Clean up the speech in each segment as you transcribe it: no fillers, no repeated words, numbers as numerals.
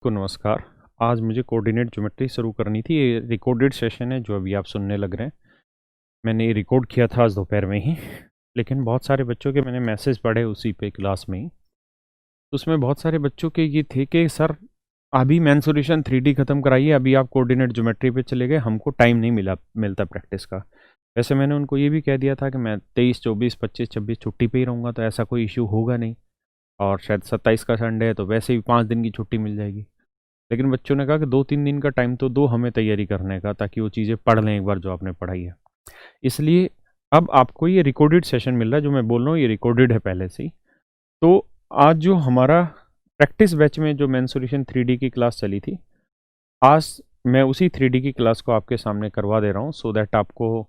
को नमस्कार। आज मुझे कोऑर्डिनेट ज्योमेट्री शुरू करनी थी। ये रिकॉर्डेड सेशन है जो अभी आप सुनने लग रहे हैं। मैंने ये रिकॉर्ड किया था आज दोपहर में ही, लेकिन बहुत सारे बच्चों के मैंने मैसेज पढ़े उसी पे क्लास में ही। तो उसमें बहुत सारे बच्चों के ये थे कि सर अभी मेंसुरेशन 3D ख़त्म कराइए, अभी आप कोऑर्डिनेट ज्योमेट्री पे चले गए, हमको टाइम नहीं मिलता प्रैक्टिस का। वैसे मैंने उनको ये भी कह दिया था कि मैं 23, 24, 25, 26 छुट्टी पे ही रहूँगा, तो ऐसा कोई इशू होगा नहीं। और शायद 27 का संडे है तो वैसे भी 5 दिन की छुट्टी मिल जाएगी। लेकिन बच्चों ने कहा कि 2-3 दिन का टाइम तो दो हमें तैयारी करने का, ताकि वो चीज़ें पढ़ लें एक बार जो आपने पढ़ाई है। इसलिए अब आपको ये रिकॉर्डेड सेशन मिल रहा है, जो मैं बोल रहा हूँ ये रिकॉर्डेड है पहले से ही। तो आज जो हमारा प्रैक्टिस बैच में जो मेंसुरेशन 3D की क्लास चली थी, आज मैं उसी 3D की क्लास को आपके सामने करवा दे रहा हूँ, सो दैट आपको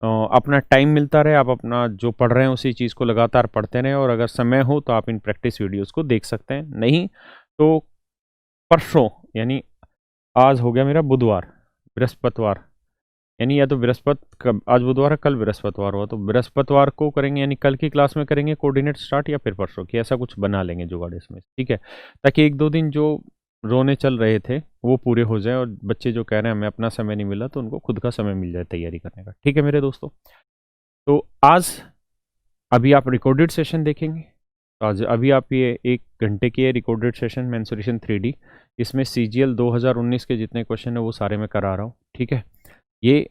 अपना टाइम मिलता रहे, आप अपना जो पढ़ रहे हैं उसी चीज़ को लगातार पढ़ते रहें, और अगर समय हो तो आप इन प्रैक्टिस वीडियोज़ को देख सकते हैं। नहीं तो परसों, यानी आज हो गया मेरा बुधवार, बृहस्पतिवार, यानी या तो बृहस्पति कब, आज बुधवार है कल बृहस्पतिवार हुआ, तो बृहस्पतिवार को करेंगे, यानी कल की क्लास में करेंगे कोऑर्डिनेट स्टार्ट, या फिर परसों की, ऐसा कुछ बना लेंगे जुगाड़ इसमें, ठीक है। ताकि 1-2 दिन जो रोने चल रहे थे वो पूरे हो जाए, और बच्चे जो कह रहे हैं हमें अपना समय नहीं मिला, तो उनको खुद का समय मिल जाए तैयारी करने का, ठीक है मेरे दोस्तों। तो आज अभी आप रिकॉर्डेड सेशन देखेंगे। तो आज अभी आप ये 1 घंटे की है रिकॉर्डेड सेशन मेंसुरेशन 3D। इसमें CGL 2019 के जितने क्वेश्चन है वो सारे मैं करा रहा हूँ, ठीक है। ये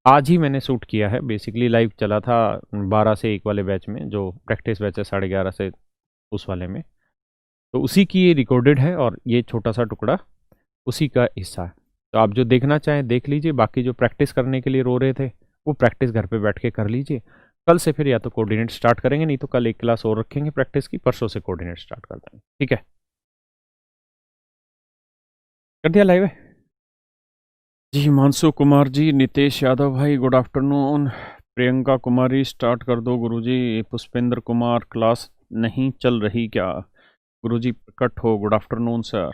आज ही मैंने शूट किया है, बेसिकली लाइव चला था 12 से 1 वाले बैच में, जो प्रैक्टिस बैच है 11:30 से उस वाले में। तो उसी की ये रिकॉर्डेड है, और ये छोटा सा टुकड़ा उसी का हिस्सा है। तो आप जो देखना चाहें देख लीजिए, बाकी जो प्रैक्टिस करने के लिए रो रहे थे वो प्रैक्टिस घर पे बैठ के कर लीजिए। कल से फिर या तो कोऑर्डिनेट स्टार्ट करेंगे, नहीं तो कल एक क्लास और रखेंगे प्रैक्टिस की, परसों से कोऑर्डिनेट स्टार्ट कर देंगे, ठीक है। कर दिया लाइव है जी। हिमांशु कुमार जी, नितेश यादव भाई good afternoon. Priyanka Kumari start कर दो गुरुजी। पुष्पेंद्र कुमार, क्लास नहीं चल रही क्या? गुरुजी प्रकट हो, गुड आफ्टरनून सर।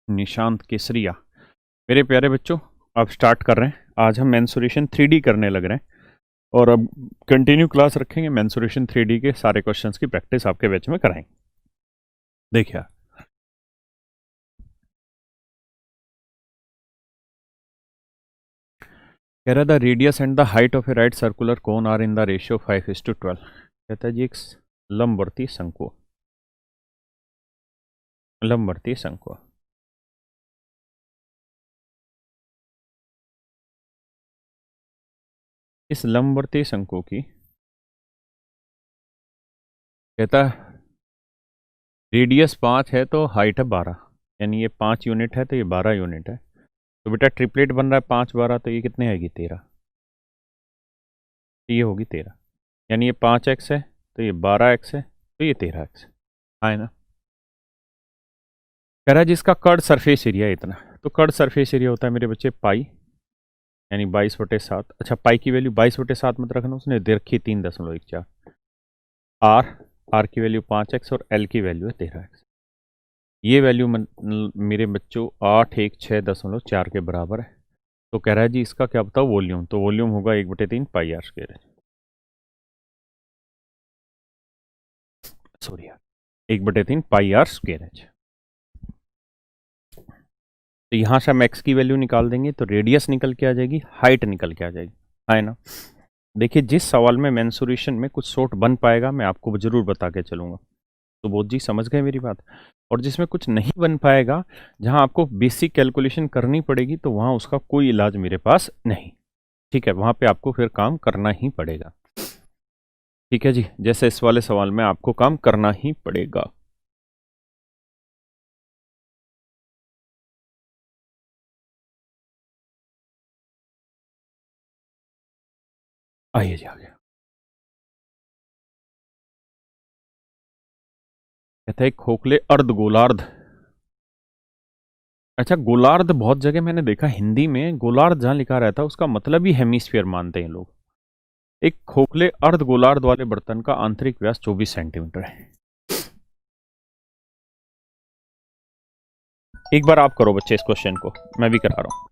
निशांत केसरिया, मेरे प्यारे बच्चों अब स्टार्ट कर रहे हैं। आज हम मेंसुरेशन 3D करने लग रहे हैं, और अब कंटिन्यू क्लास रखेंगे, मेंसुरेशन 3D के सारे क्वेश्चंस की प्रैक्टिस आपके बैच में कराएंगे। देखिए, कह रहा था radius and the height of a right circular cone are in the ratio 5:12। कहता है जी एक लंबवर्ती शंकु, लंबवर्ती शंकु, इस लंबवर्ती शंकु की, कहता है रेडियस 5 है तो हाइट है 12, यानी ये 5 यूनिट है तो ये 12 यूनिट है। तो बेटा ट्रिपलेट बन रहा है 5 12, तो ये कितने आएगी 13, तो ये होगी 13। यानी ये 5x है तो ये 12x है तो ये 13x है ना। कह रहा है जिसका कर्ड सरफेस एरिया है इतना, तो कर्ड सरफेस एरिया होता है मेरे बच्चे पाई, यानी 22/7। अच्छा, पाई की वैल्यू 22/7 मत रखना, उसने दे रखी 3.14। आर, आर की वैल्यू 5x और एल की वैल्यू है 13x। ये वैल्यू मेरे बच्चों 816.4 के बराबर है। तो कह रहा है जी इसका क्या बताओ वॉल्यूम, तो वॉल्यूम होगा 1/3 पाई आर स्क्वायर, सॉरी यार, 1/3 पाई आर स्क्वायर है। तो यहाँ से हम एक्स की वैल्यू निकाल देंगे तो रेडियस निकल के आ जाएगी, हाइट निकल के आ जाएगी, है ना। देखिए जिस सवाल में मेंसुरेशन में कुछ शॉर्ट बन पाएगा मैं आपको ज़रूर बता के चलूँगा, तो बोध जी समझ गए मेरी बात। और जिसमें कुछ नहीं बन पाएगा, जहाँ आपको बेसिक कैलकुलेशन करनी पड़ेगी, तो वहाँ उसका कोई इलाज मेरे पास नहीं, ठीक है। वहाँ पे आपको फिर काम करना ही पड़ेगा, ठीक है जी। जैसे इस वाले सवाल में आपको काम करना ही पड़ेगा। आइए जी आ गया। कहता है खोखले अर्ध गोलार्ध। अच्छा, गोलार्ध बहुत जगह मैंने देखा हिंदी में, गोलार्ध जहाँ लिखा रहता है उसका मतलब ही हेमिस्फीयर मानते हैं लोग। एक खोखले अर्ध गोलार्ध वाले बर्तन का आंतरिक व्यास 24 सेंटीमीटर है। एक बार आप करो बच्चे इस क्वेश्चन को, मैं भी करा रहा हूं।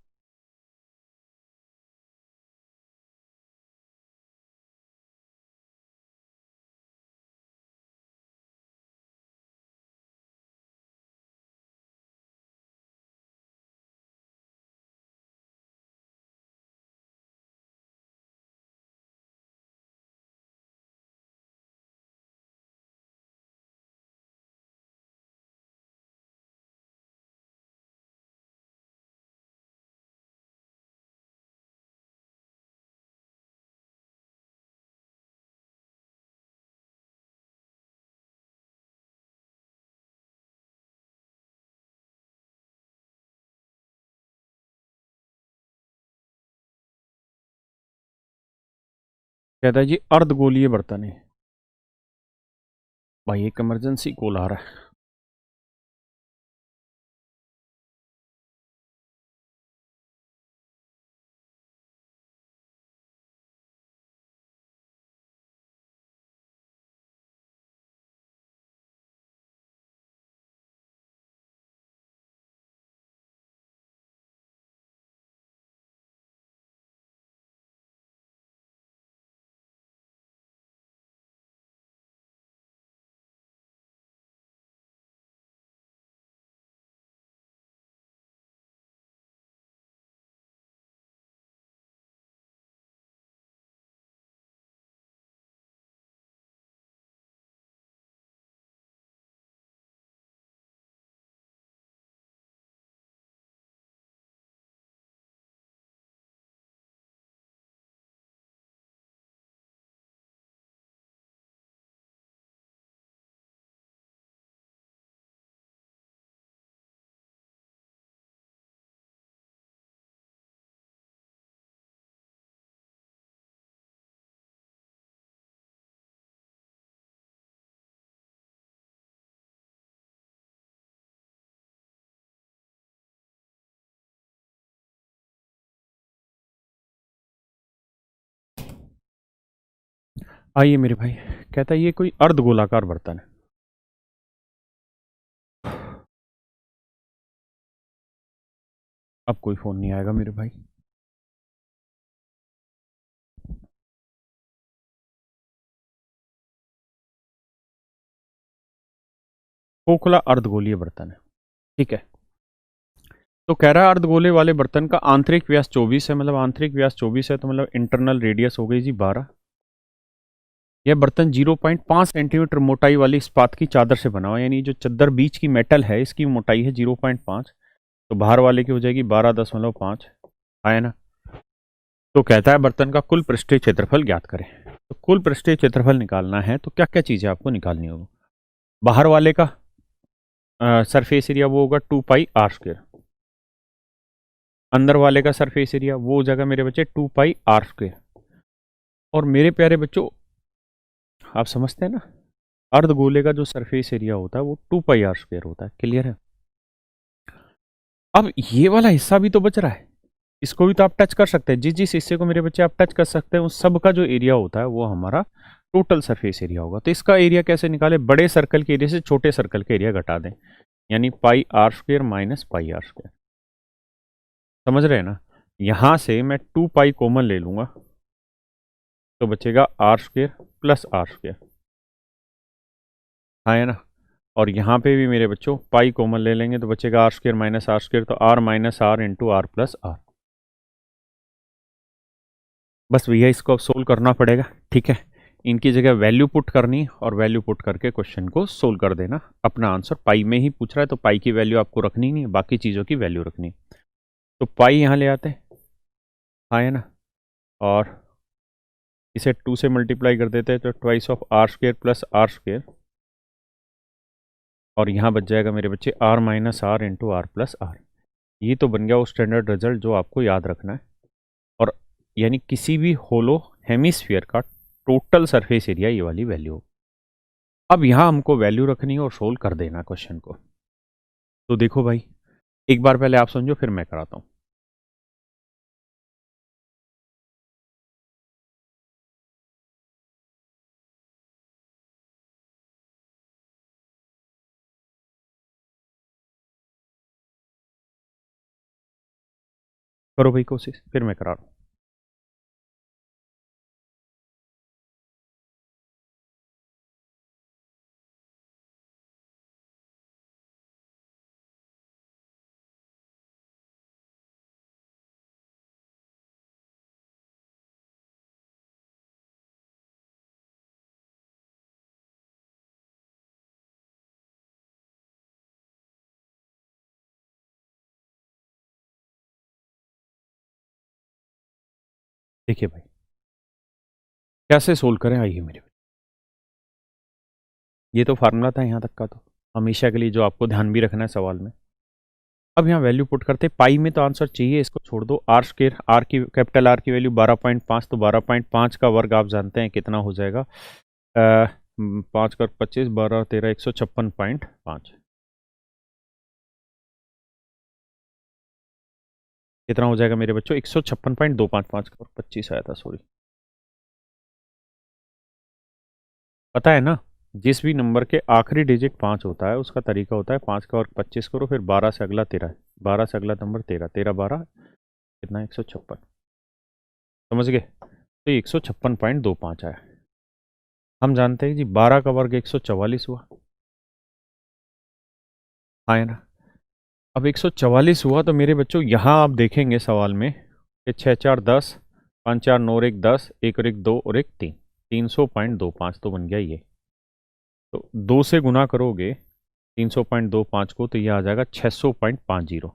कहता है जी अर्धगोलीय बर्तन है। भाई एक इमरजेंसी कॉल आ रहा है। आइए मेरे भाई। कहता है ये कोई अर्धगोलाकार बर्तन है। अब कोई फोन नहीं आएगा मेरे भाई। खोखला अर्धगोलीय बर्तन है। ठीक है। तो कह रहा है अर्धगोले वाले बर्तन का आंतरिक व्यास 24 है, मतलब आंतरिक व्यास 24 है तो मतलब इंटरनल रेडियस हो गई जी 12। यह बर्तन 0.5 सेंटीमीटर मोटाई वाली इस्पात की चादर से बना हुआ है, यानी जो चादर बीच की मेटल है इसकी मोटाई है 0.5। तो बाहर वाले की हो जाएगी 12.5 है ना। तो कहता है बर्तन का कुल पृष्ठीय क्षेत्रफल ज्ञात करें। तो कुल पृष्ठीय क्षेत्रफल निकालना है तो क्या क्या चीजें आपको निकालनी होगी। बाहर वाले का सरफेस एरिया वो होगा 2 पाई r²। अंदर वाले का सरफेस एरिया वो हो जाएगा मेरे बच्चे 2 पाई r²। और मेरे प्यारे बच्चों आप समझते हैं ना, अर्धगोले का जो सरफेस एरिया होता है वो 2 पाई r² होता है। क्लियर है। अब ये वाला हिस्सा भी तो बच रहा है, इसको भी तो आप टच कर सकते हैं। जिस जिस हिस्से को मेरे बच्चे आप टच कर सकते हैं उस सब का जो एरिया होता है वो हमारा टोटल सरफेस एरिया होगा। तो इसका एरिया कैसे निकाले, बड़े सर्कल के एरिया से छोटे सर्कल के एरिया घटा दें, यानी πr² माइनस πr²। समझ रहे हैं ना। यहां से मैं 2 पाई कॉमन ले लूंगा तो बचेगा r² प्लस r²। हाँ है ना। और यहाँ पे भी मेरे बच्चों पाई कॉमन ले लेंगे तो बचेगा r² माइनस r², तो r minus r into r plus r। बस भैया इसको अब सोल्व करना पड़ेगा। ठीक है। इनकी जगह वैल्यू पुट करनी और वैल्यू पुट करके क्वेश्चन को सोल्व कर देना। अपना आंसर पाई में ही पूछ रहा है तो पाई की वैल्यू आपको रखनी नहीं है, बाकी चीज़ों की वैल्यू रखनी। तो पाई यहाँ ले आते हैं, हाँ है ना। और इसे 2 से मल्टीप्लाई कर देते हैं तो twice of r² plus r²। और यहाँ बच जाएगा मेरे बच्चे r minus r into r plus r। ये तो बन गया वो स्टैंडर्ड रिजल्ट जो आपको याद रखना है। और यानी किसी भी होलो हेमिस्फीयर का टोटल सरफेस एरिया ये वाली वैल्यू। अब यहाँ हमको वैल्यू रखनी है और सोल्व कर देना क्वेश्चन को। तो देखो भाई, एक बार पहले आप समझो फिर मैं कराता हूँ। करो भाई कोशिश, फिर मैं करा रहा हूँ। देखिए भाई कैसे सोल्व करें, आइए मेरे। ये तो फार्मूला था यहाँ तक का, तो हमेशा के लिए जो आपको ध्यान भी रखना है सवाल में। अब यहाँ वैल्यू पुट करते हैं, पाई में तो आंसर चाहिए, इसको छोड़ दो। आर स्क्वायर, आर की कैपिटल आर की वैल्यू 12.5, तो 12.5 का वर्ग आप जानते हैं कितना हो जाएगा, 5 कर 25, 12 13, 156.5। कितना हो जाएगा मेरे बच्चों, 156.255, 5 का 25 आया था, सॉरी। पता है ना, जिस भी नंबर के आखिरी डिजिट 5 होता है उसका तरीका होता है 5 का वर्ग 25 करो, फिर 12 से अगला 13, 12 से अगला नंबर 13, 13 12 कितना, 156। समझ गए, तो ये 156.25 आया। हम जानते हैं जी 12 का वर्ग 144 हुआ, हाँ है ना। अब 144 हुआ तो मेरे बच्चों यहाँ आप देखेंगे सवाल में कि 6 4 10, 5 4 9 और 1 10, 1 और 1 2 और 1 3, 300.25 तो बन गया ये। तो 2 से गुना करोगे 300.25 को तो ये आ जाएगा 600.50।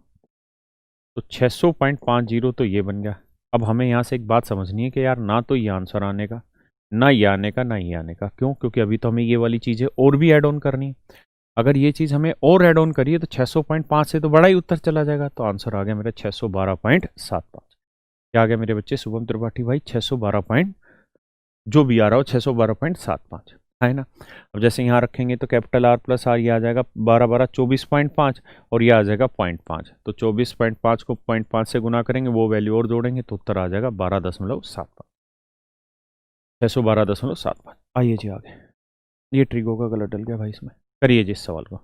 तो 600.50 तो ये बन गया। अब हमें यहाँ से एक बात समझनी है कि यार ना तो ये आंसर आने का, ना ये आने का, ना ये आने का। क्यों? क्योंकि अभी तो हमें ये वाली चीज़ें और भी ऐड ऑन करनी है। अगर ये चीज़ हमें और ऐड ऑन करिए तो 600.5 से तो बड़ा ही उत्तर चला जाएगा। तो आंसर आ गया मेरा 612.75। क्या आ गया मेरे बच्चे शुभम त्रिपाठी भाई, 612 पॉइंट, जो भी आ रहा हो 612.75, है ना। अब जैसे यहाँ रखेंगे तो कैपिटल आर प्लस आर, ये आ जाएगा 12 12 24.5, और ये आ जाएगा 0.5। तो 24.5 को 0.5 से गुना करेंगे, वो वैल्यू और जोड़ेंगे तो उत्तर आ जाएगा 12.75, 612.75। आइए जी आगे। ये ट्रिगो का गलत डल गया भाई इसमें। करिए जी इस सवाल को।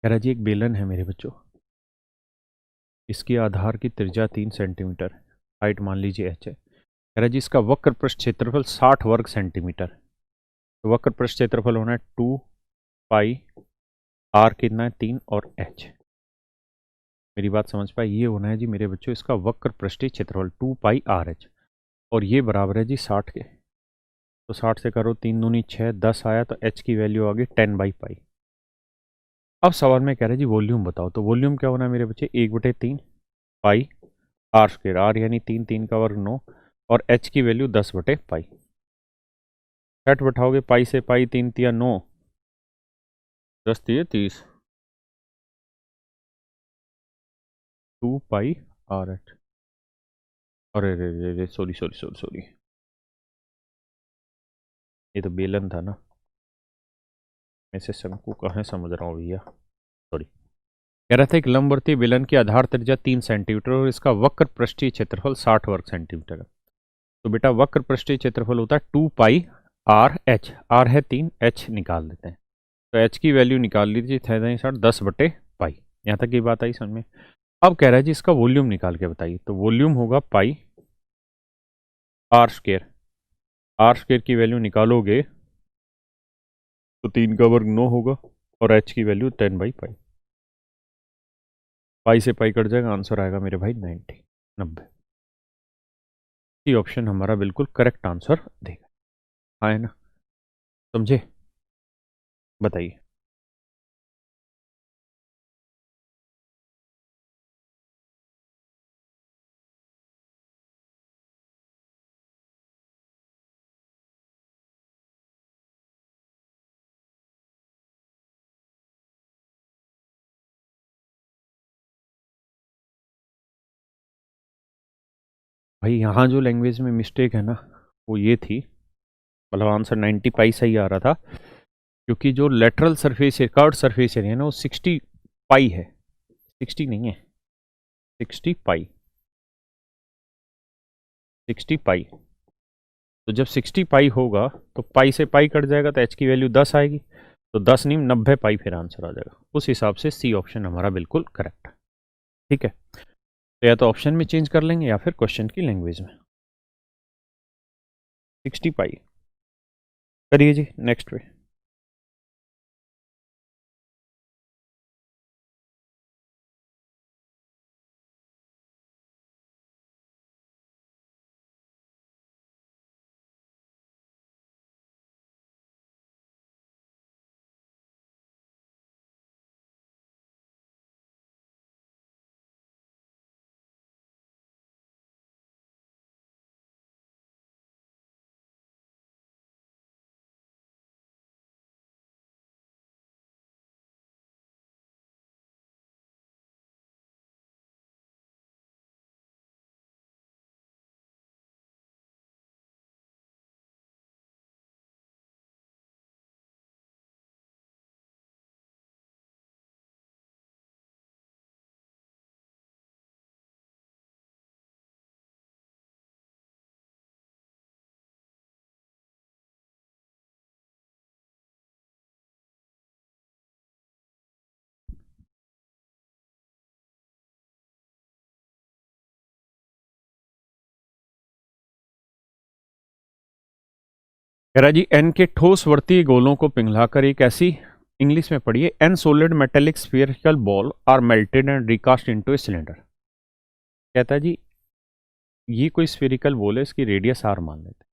कह रहा जी एक बेलन है मेरे बच्चों, इसकी आधार की त्रिज्या 3 सेंटीमीटर, हाइट मान लीजिए एच है। कह रहा जी इसका वक्र पृष्ठ क्षेत्रफल 60 वर्ग सेंटीमीटर। तो वक्र पृष्ठ क्षेत्रफल होना है 2 पाई, आर कितना है 3 और एच। मेरी बात समझ पाए, ये होना है जी मेरे बच्चों इसका वक्र पृष्ठीय क्षेत्रफल 2 पाई आर एच, और ये बराबर है जी 60 के। तो 60 से करो 3 दूनी 6, 10 आया, तो एच की वैल्यू आ गई 10/पाई। अब सवाल में कह रहे हैं जी वॉल्यूम बताओ। तो वॉल्यूम क्या होना है मेरे बच्चे, 1/3 पाई आर स्क्र, आर यानी 3, 3 का वर्ग 9, और एच की वैल्यू 10/पाई। 60 बैठाओगे पाई से, पाई 3 तिया 9, 10 तिया 30, 2 पाई आर एच। अरे रे रे रे, सॉरी सॉरी सॉरी सॉरी, ये तो बेलन था ना, मैं इसे शंकु कहाँ समझ रहा हूँ भैया, सॉरी। कह रहा था एक लंबवर्तीय बेलन की आधार त्रिज्या 3 सेंटीमीटर और इसका वक्र पृष्ठीय क्षेत्रफल 60 वर्ग सेंटीमीटर है। तो बेटा वक्र पृष्ठीय क्षेत्रफल होता है 2 पाई आर एच, आर है 3, एच निकाल देते हैं। तो एच की वैल्यू निकाल लीजिए, 10/पाई। यहाँ तक ये बात आई समझ में। अब कह रहा है जी इसका वॉल्यूम निकाल के बताइए। तो वॉल्यूम होगा पाई आर स्क्र, आर स्क्र की वैल्यू निकालोगे तो 3 का वर्ग 9 होगा, और एच की वैल्यू 10/पाई। पाई से पाई कट जाएगा, आंसर आएगा मेरे भाई 90। सी ऑप्शन हमारा बिल्कुल करेक्ट आंसर देगा, हाँ है ना, समझे, बताइए। भाई यहाँ जो लैंग्वेज में मिस्टेक है ना, वो ये थी, मतलब आंसर 90 पाई सही आ रहा था, क्योंकि जो lateral surface curved surface area है ना वो 60 पाई है, 60 नहीं है, 60 पाई, 60 पाई। तो जब 60 पाई होगा तो पाई से पाई कट जाएगा, तो एच की वैल्यू 10 आएगी, तो 10 नहीं 90 पाई फिर आंसर आ जाएगा। उस हिसाब से सी ऑप्शन हमारा बिल्कुल करेक्ट है। ठीक है, तो या तो ऑप्शन में चेंज कर लेंगे या फिर क्वेश्चन की लैंग्वेज में। 60 पाई, करिए जी नेक्स्ट पे। कह रहा जी एन के ठोस वर्तीय गोलों को पिघलाकर एक ऐसी, इंग्लिश में पढ़िए, an solid metallic spherical ball are melted and recast into a cylinder. कहता है जी ये कोई स्फेरिकल बॉल है, इसकी रेडियस आर मान लेते हैं।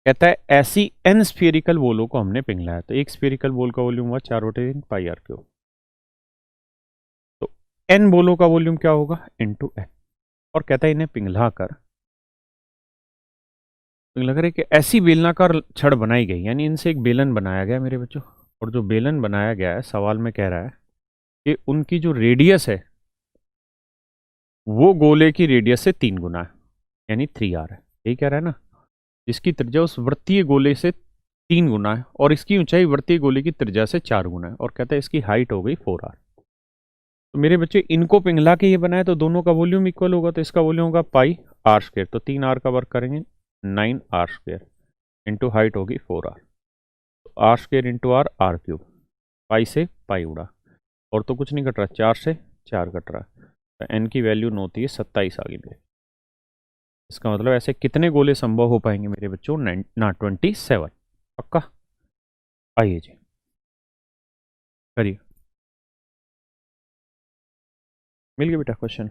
कहता है ऐसी एन स्फेरिकल बॉलों को हमने पिघलाया, तो एक स्फेरिकल बॉल का वॉल्यूम हुआ 4/3 πr3। तो एन बॉलों का वॉल्यूम क्या होगा, इंटू एन। और कहता है इन्हें पिघलाकर एक ऐसी बेलनाकार छड़ बनाई गई, यानी इनसे एक बेलन बनाया गया मेरे बच्चों। और जो बेलन बनाया गया है, सवाल में कह रहा है कि उनकी जो रेडियस है वो गोले की रेडियस से 3 गुना है, यानी 3r है। यही कह रहा है ना, इसकी त्रिज्या उस वृत्तीय गोले से 3 गुना है और इसकी ऊंचाई वृत्तीय गोले की त्रिज्या से 4 गुना है। और कहता है इसकी हाइट हो गई 4r। तो मेरे बच्चे इनको पिघला के ये बनाए तो दोनों का वॉल्यूम इक्वल होगा, तो इसका वॉल्यूम होगा πr²। तो 3r का वर्क करेंगे 9r² इंटू हाइट होगी 4r। तो r² इंटू r/3। पाई से पाई उड़ा, और तो कुछ नहीं कट रहा, 4 से 4 कट रहा है। तो एन की वैल्यू होती है 27 आगे में। इसका मतलब ऐसे कितने गोले संभव हो पाएंगे मेरे बच्चों, ना 27। पक्का? आइए जी करिए। मिल गया बेटा क्वेश्चन।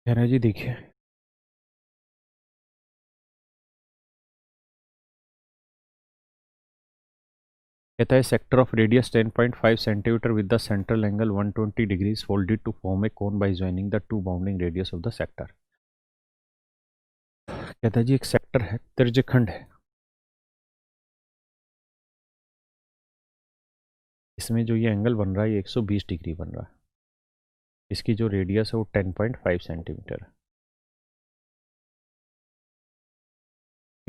कह रहा है जी देखिए, कहता है sector of radius 10.5 centimetre with the central angle 120 degrees folded to form a cone by joining the two bounding radius of the sector. कहता है जी एक सेक्टर है, त्रिज्यखंड है, इसमें जो ये एंगल बन रहा है ये 120 डिग्री बन रहा है। इसकी जो रेडियस है वो 10.5 सेंटीमीटर है।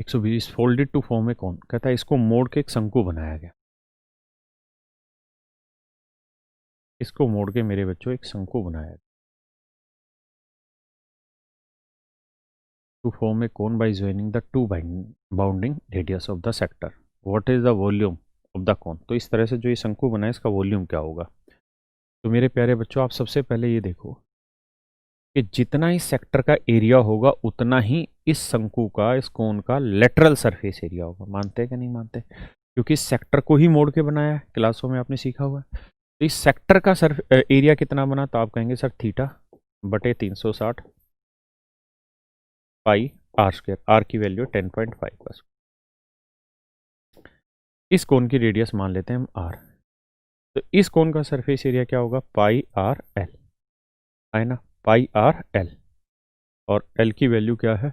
120 फोल्डेड टू फॉर्म ए कोन, कहता है इसको मोड़ के एक शंकु बनाया गया। इसको मोड़ के मेरे बच्चों एक शंकु बनाया गया to form a cone by joining the two bounding radius of the sector. What is the volume of the cone. तो इस तरह से जो ये शंकु बना है इसका वॉल्यूम क्या होगा। तो मेरे प्यारे बच्चों आप सबसे पहले ये देखो कि जितना इस सेक्टर का एरिया होगा उतना ही इस शंकु का, इस कोन का लेटरल सरफेस एरिया होगा। मानते हैं कि नहीं मानते? क्योंकि इस सेक्टर को ही मोड़ के बनाया है, क्लासों में आपने सीखा हुआ है। तो इस सेक्टर का एरिया कितना बना, तो आप कहेंगे सर θ/360 πr²। आर की वैल्यू 10.5 बस। इस कोन की रेडियस मान लेते हैं हम r। तो इस कोन का सरफेस एरिया क्या होगा, πrl है ना, πrl। और l की वैल्यू क्या है,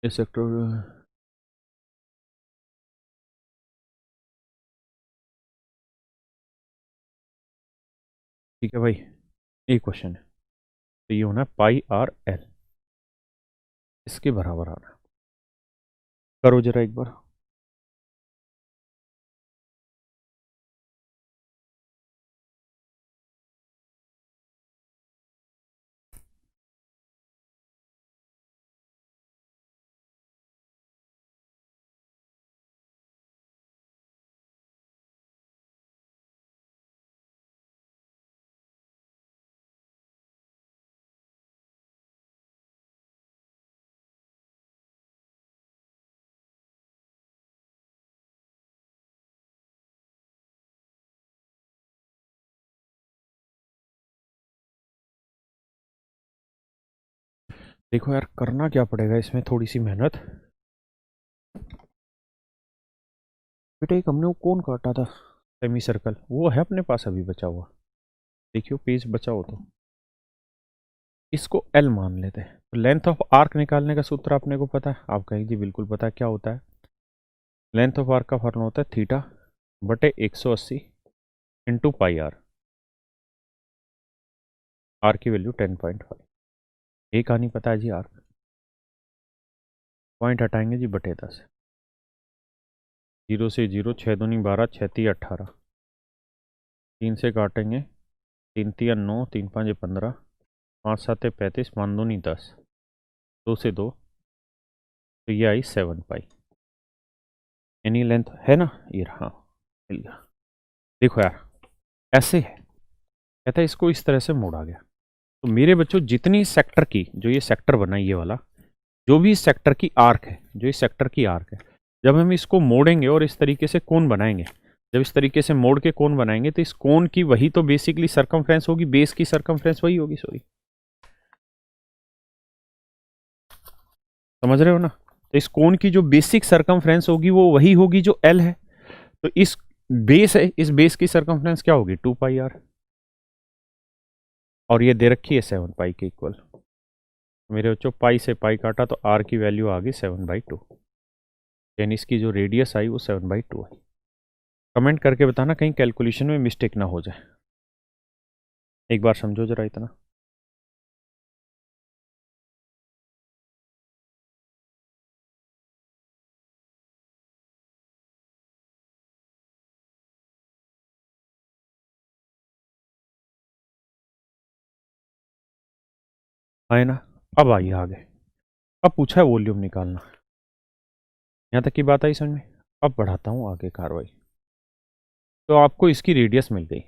इस सेक्टर, ठीक है भाई, एक क्वेश्चन है। तो ये होना πrl, इसके बराबर आना। करो जरा एक बार। देखो यार करना क्या पड़ेगा इसमें, थोड़ी सी मेहनत। बेटा एक हमने वो कौन काटा था सेमी सर्कल, वो है अपने पास अभी बचा हुआ। देखियो पेज बचा हो तो इसको एल मान लेते हैं। तो लेंथ ऑफ आर्क निकालने का सूत्र आपने को पता है, आप कहेंगे जी बिल्कुल पता है, क्या होता है। लेंथ ऑफ आर्क का फॉर्मूला होता है θ/180 इंटू πr। आर की वैल्यू 10.5। ये कहानी पता है जी यार। पॉइंट हटाएंगे जी बटे 10। 0 से 0, 6 दूनी 12, 6 3 18। 3 से काटेंगे, 3 3 9, 3 5 15, 5 7 35, 5 दूनी 10, 2 से 2, तो ये आई 7 पाई। एनी लेंथ है ना, ये रहा, मिल गया। देखो यार ऐसे है, कहता है इसको इस तरह से मोड़ा गया। तो मेरे बच्चों जितनी सेक्टर की, जो ये सेक्टर बना ये वाला, जो भी इस सेक्टर की आर्क है, जो इस सेक्टर की आर्क है, जब हम इसको मोड़ेंगे और इस तरीके से कोण बनाएंगे, जब इस तरीके से मोड़ के कोण बनाएंगे तो इस कोण की वही तो बेसिकली सरकमफ्रेंस होगी, बेस की सरकमफ्रेंस वही होगी, सॉरी, समझ रहे हो ना। तो इस कोण की जो बेसिक सरकमफ्रेंस होगी वो वही होगी जो एल है। तो इस बेस है, इस बेस की सरकमफ्रेंस क्या होगी, 2 पाई आर, और ये दे रखी है 7 पाई के इक्वल। मेरे बच्चों पाई से पाई काटा तो आर की वैल्यू आ गई 7/2, यानी इसकी जो रेडियस आई वो 7/2 आई। कमेंट करके बताना कहीं कैलकुलेशन में मिस्टेक ना हो जाए, एक बार समझो जरा इतना। आए ना। अब आइए आगे, अब पूछा है वॉल्यूम निकालना। यहाँ तक की बात आई समझ में। अब बढ़ाता हूँ आगे कार्रवाई। तो आपको इसकी रेडियस मिल गई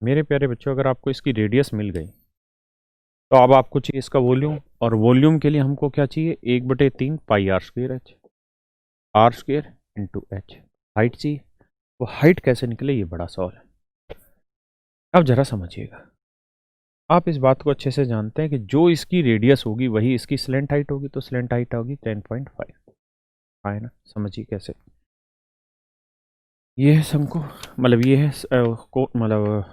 मेरे प्यारे बच्चों, अगर आपको इसकी रेडियस मिल गई तो अब आपको चाहिए इसका वॉल्यूम, और वॉल्यूम के लिए हमको क्या चाहिए, 1/3 pi R square H, R square into H. Height चाहिए, वो हाइट कैसे निकले ये बड़ा सवाल है। अब जरा समझिएगा, आप इस बात को अच्छे से जानते हैं कि जो इसकी रेडियस होगी वही इसकी स्लेंट हाइट होगी, तो स्लेंट हाइट होगी 10.5। है ना, समझिए कैसे। ये है शंकु, मतलब ये है मतलब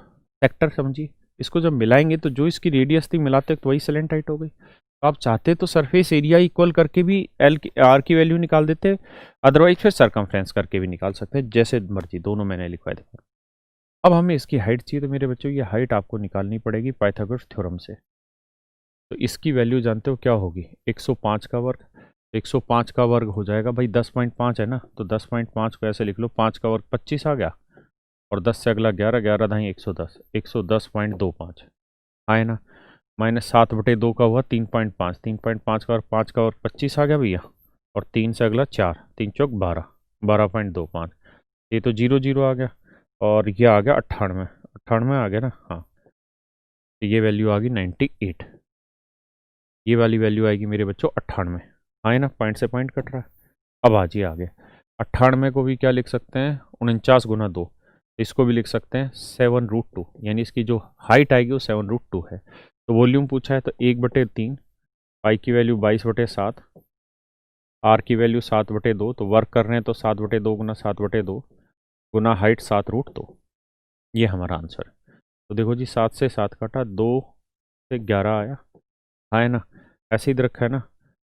सेक्टर, समझिए। इसको जब मिलाएंगे तो जो इसकी रेडियस थी मिलाते तो वही स्लेंट हाइट हो गई। तो आप चाहते तो सरफेस एरिया इक्वल करके भी एल की आर की वैल्यू निकाल देते, अदरवाइज फिर सरकमफ्रेंस करके भी निकाल सकते हैं, जैसे मर्जी, दोनों मैंने लिखवाए थे। अब हमें इसकी हाइट चाहिए, तो मेरे बच्चों ये हाइट आपको निकालनी पड़ेगी पाइथागोरस थ्योरम से। तो इसकी वैल्यू जानते हो क्या होगी, 105 का वर्ग। 105 का वर्ग हो जाएगा भाई 10.5 है ना, तो 10.5 को ऐसे लिख लो, 5 का वर्ग 25 आ गया, और 10 से अगला 11, 11 दाई 110, 110.25 है ना। -7/2 का हुआ 3.5, 3.5 का वर्ग 5 का वर्ग 25 आ गया भैया, और 3 से अगला 4, 3 चौक 12, 12.25, ये तो 0 0 आ गया, और ये आ गया 98, 98 आ गया ना, हाँ। तो ये वैल्यू आ गई 98, ये वाली वैल्यू आएगी मेरे बच्चों 98। हाँ है ना, पॉइंट से पॉइंट कट रहा है। अब आ जाइए आगे, 98 को भी क्या लिख सकते हैं, 49 × 2, इसको भी लिख सकते हैं 7√2, यानी इसकी जो हाइट आएगी वो 7√2 है। तो वॉल्यूम पूछा है तो 1/3, पाई की वैल्यू 22/7, आर की वैल्यू 7/2, तो वर्क कर रहे हैं तो 7/2 × 7/2 गुना हाइट 7√2, ये हमारा आंसर है। तो देखो जी, 7 से 7 काटा, 2 से 11 आया, हाँ है ना, ऐसे ही रखा है ना।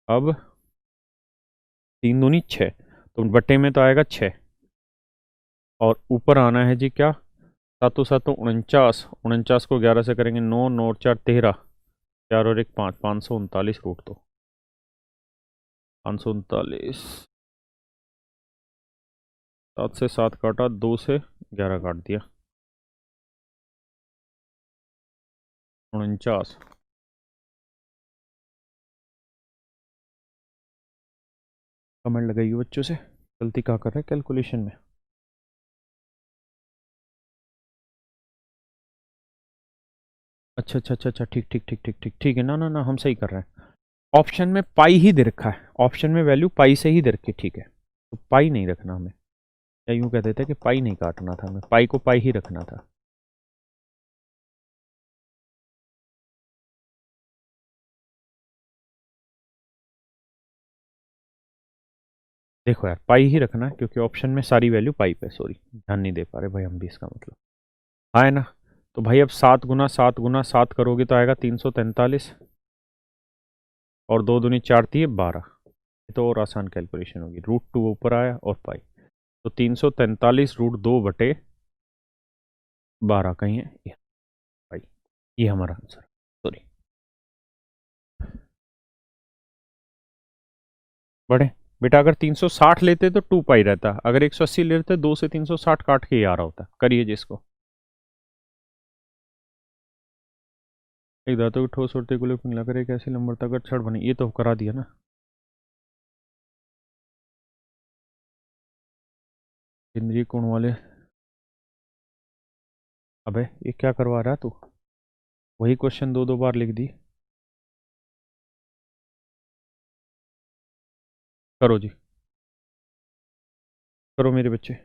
अब 3 दूनी 6, तो बट्टे में तो आएगा 6, और ऊपर आना है जी क्या, 7 7 49, 49 को 11 से करेंगे 9, 9 और 4 13, 4 और 1 5, 539√2, 539। 7 से 7 काटा, 2 से 11 काट दिया, 49। कमेंट लगाइए बच्चों से, गलती कहाँ कर रहे हैं कैलकुलेशन में। अच्छा अच्छा अच्छा अच्छा, ठीक ठीक ठीक ठीक ठीक ठीक है ना, ना ना हम सही कर रहे हैं। ऑप्शन में पाई ही दे रखा है, ऑप्शन में वैल्यू पाई से ही दे रखी है, ठीक है, तो पाई नहीं रखना हमें, या यूँ कह देते हैं कि पाई नहीं काटना था हमें, पाई को पाई ही रखना था। देखो यार पाई ही रखना है, क्योंकि ऑप्शन में सारी वैल्यू पाई पे, सॉरी ध्यान नहीं दे पा रहे भाई हम भी, इसका मतलब हाँ है ना। तो भाई अब 7 × 7 करोगे तो आएगा 343, और 2 दूनी 4 थी 12, ये तो और आसान कैलकुलेशन होगी, √2 ऊपर आया और पाई, तो 343√2/12 कहीं है ये, भाई ये हमारा आंसर, सॉरी। पढ़े बेटा, अगर 360 लेते तो 2 पाई रहता, अगर 180 लेते 2 से 360 काट के ही आ रहा होता। करिए जिसको। एक धातु की ठोस और तेगुले को मिलाकर एक ऐसी लंबवत अगर छड़ बनी, ये तो करा दिया ना। केंद्रीय कोण वाले, अबे ये क्या करवा रहा है तू? वही क्वेश्चन दो दो बार लिख दी। करो जी, करो मेरे बच्चे।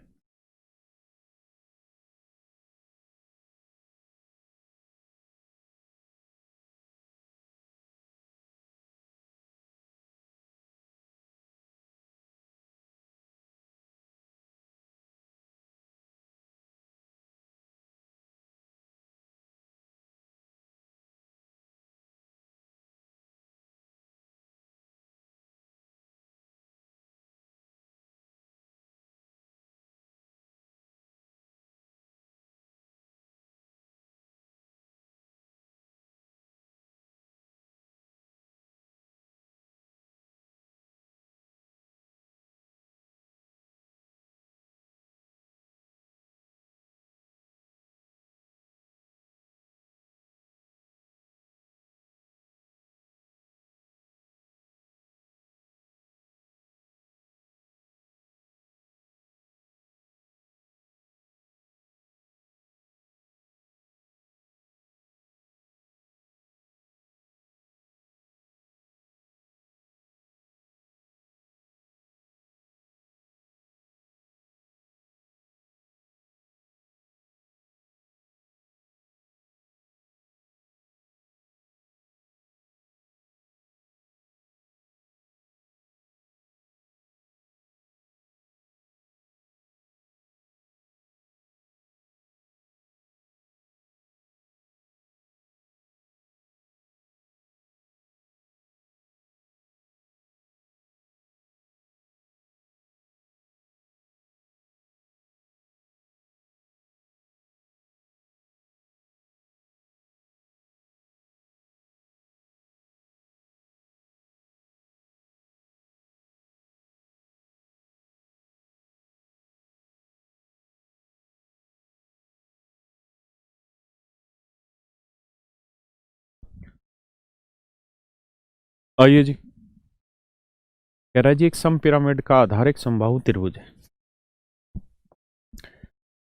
आइए जी। कह रहा है जी एक सम पिरामिड का आधार एक समबाहु त्रिभुज है।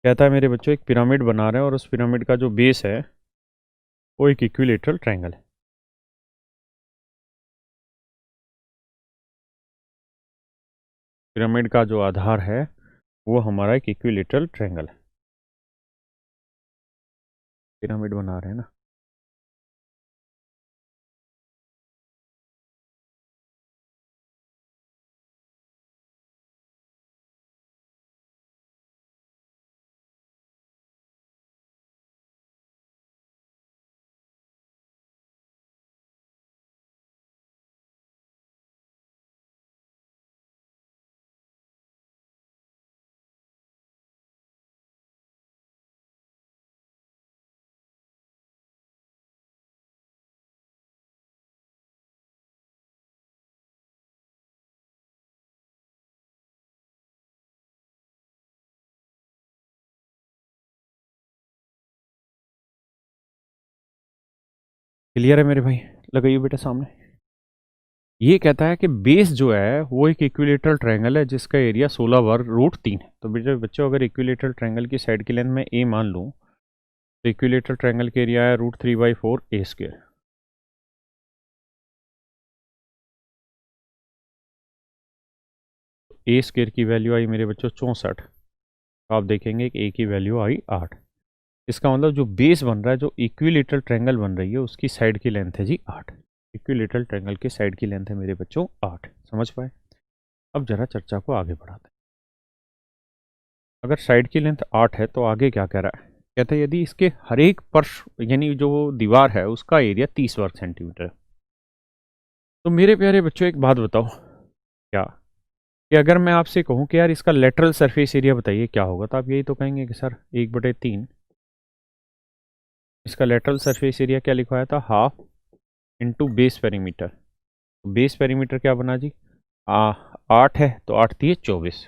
कहता है मेरे बच्चों एक पिरामिड बना रहे हैं और उस पिरामिड का जो बेस है वो एक इक्विलेटरल ट्रायंगल है। पिरामिड का जो आधार है वो हमारा एक इक्विलेटरल ट्रायंगल है। पिरामिड बना रहे हैं ना। क्लियर है मेरे भाई? लगाइए बेटा सामने। ये कहता है कि बेस जो है वो एक इक्विलेटरल ट्रायंगल है जिसका एरिया 16 वर्ग रूट 3 है। तो बेटा बच्चों अगर इक्विलेटरल ट्रायंगल की साइड की लेंथ में ए मान लूँ तो इक्विलेटरल ट्रायंगल के एरिया है √3/4 ए स्क्वायर। ए स्क्वायर की वैल्यू आई मेरे बच्चों 64। तो आप देखेंगे कि ए की वैल्यू आई 8। इसका मतलब जो बेस बन रहा है, जो इक्विलेटरल ट्रायंगल बन रही है, उसकी साइड की लेंथ है जी 8। इक्विलेटरल ट्रायंगल की साइड की लेंथ है मेरे बच्चों 8। समझ पाए? अब जरा चर्चा को आगे बढ़ाते हैं। अगर साइड की लेंथ 8 है तो आगे क्या कह रहा है? कहते हैं यदि इसके हर एक फर्श यानी जो दीवार है उसका एरिया 30 वर्ग सेंटीमीटर है। तो मेरे प्यारे बच्चों एक बात बताओ, क्या कि अगर मैं आपसे कहूं कि यार इसका लेटरल सरफेस एरिया बताइए क्या होगा, तो आप यही तो कहेंगे कि सर 1/3। इसका लेटरल सरफेस एरिया क्या लिखवाया था? Half into base perimeter. Base perimeter क्या बना जी? 8 है तो 8 दिए 24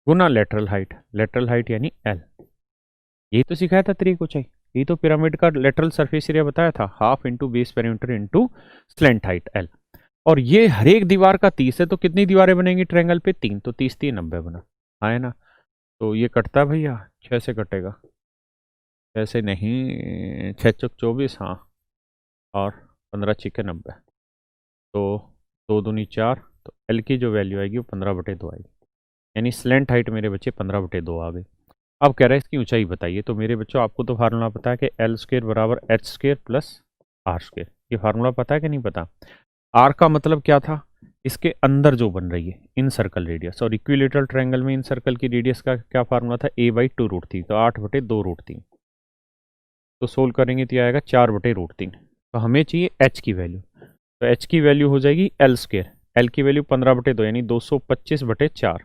गुना लेटरल हाइट यानी एल। यही तो सिखाया था त्रिक ऊंचाई, यही तो पिरामिड का लेटरल सरफेस एरिया बताया था, half into base perimeter into slant height L. और ये हर एक दीवार का 30 है तो कितनी दीवारें बनेंगी ट्रायंगल पे? 3, तो 30 3 90 बना, हाँ है ना। तो ये कटता है भैया, 6 से कटेगा, 6 से नहीं, 6 चौक 24, हाँ, और 15 छिके 90, तो 2 दूनी 4, तो एल की जो वैल्यू आएगी वो 15/2 आएगी, यानी स्लेंट हाइट मेरे बच्चे 15/2 आ गई। अब कह रहा है इसकी ऊंचाई बताइए, तो मेरे बच्चों आपको तो फार्मूला पता है कि एल स्क्र बराबर H square plus R square, ये फार्मूला पता है कि नहीं पता? आर का मतलब क्या था? इसके अंदर जो बन रही है इन सर्कल रेडियस, और इक्विलेटरल ट्रायंगल में इन सर्कल की रेडियस का क्या फार्मूला था? a/2√3, तो 8/2√3, तो सोल्व करेंगे तो आएगा 4/√3। तो हमें चाहिए एच की वैल्यू, तो एच की वैल्यू हो जाएगी एल स्क्र, एल की वैल्यू 15/2 यानी 225/4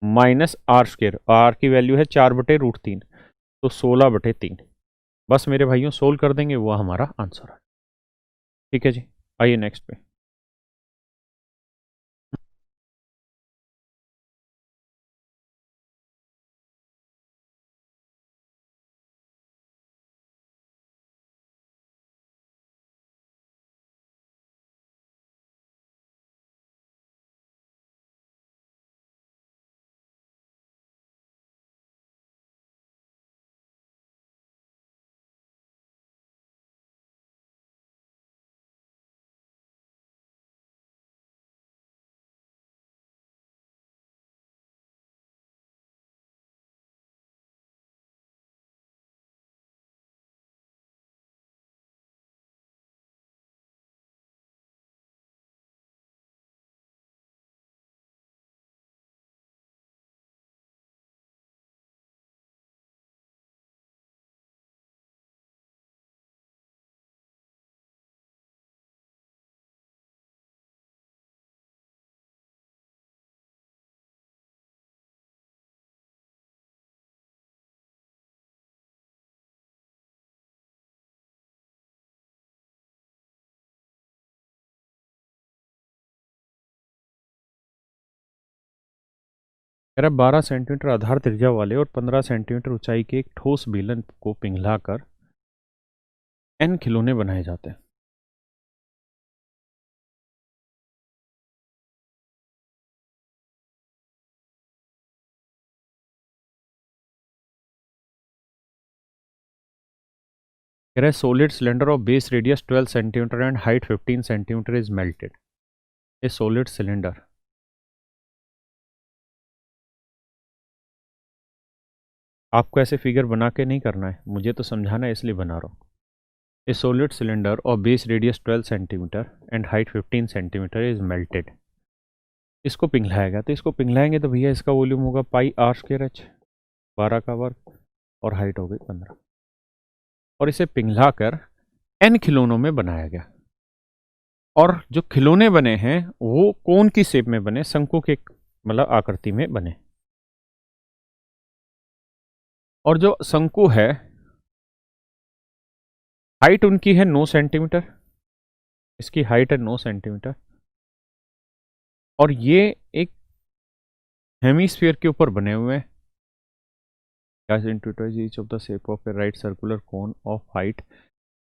माइनस आर स्क्र, आर की वैल्यू है 4/√3, तो 16/3। बस मेरे भाइयों सोल्व कर देंगे, वो हमारा आंसर है। ठीक है जी, आइए नेक्स्ट पे। कह रहा 12 सेंटीमीटर आधार त्रिज्या वाले और 15 सेंटीमीटर ऊंचाई के एक ठोस बेलन को पिघलाकर एन खिलौने बनाए जाते हैं। कह रहा है solid cylinder of base radius 12 centimetre and height 15 centimetre is melted. A solid cylinder, आपको ऐसे फिगर बना के नहीं करना है, मुझे तो समझाना है इसलिए बना रहा हूँ। ए solid cylinder of base radius 12 centimetre and height 15 centimetre is melted. इसको पिघलाएगा, तो इसको पिघलाएंगे तो भैया इसका वॉल्यूम होगा पाई आर स्क्वायर एच, 12 का वर्ग, और हाइट हो गई 15, और इसे पिघलाकर एन खिलौनों में बनाया गया। और जो खिलौने बने हैं वो कोन की शेप में बने, शंकु के मतलब आकृति में बने। और जो शंकु है हाइट उनकी है 9 सेंटीमीटर, इसकी हाइट है 9 सेंटीमीटर, और ये एक हेमीस्फीयर के ऊपर बने हुए हैं। each of the shape of a right circular cone of height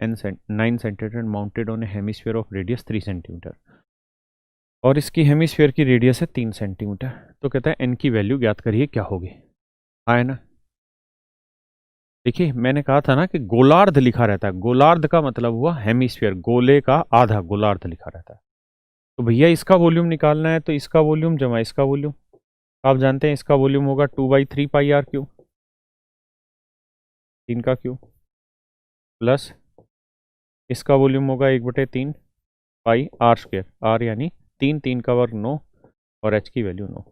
9 centimeter and mounted on a hemisphere of radius 3 centimetre, और इसकी हेमीस्फीयर की रेडियस है 3 सेंटीमीटर। तो कहता है एन की वैल्यू ज्ञात करिए क्या होगी, हाँ है ना। देखिए मैंने कहा था ना कि गोलार्ध लिखा रहता है, गोलार्ध का मतलब हुआ हेमीस्फीयर, गोले का आधा गोलार्ध लिखा रहता है। तो भैया इसका वॉल्यूम निकालना है, तो इसका वॉल्यूम जमा इसका वॉल्यूम, आप जानते हैं इसका वॉल्यूम होगा 2/3 पाई आर क्यू, 3 का क्यू, प्लस इसका वॉल्यूम होगा 1/3 पाई आर स्क्वायर, आर यानी 3, 3 का वर्ग 9, और एच की वैल्यू 9।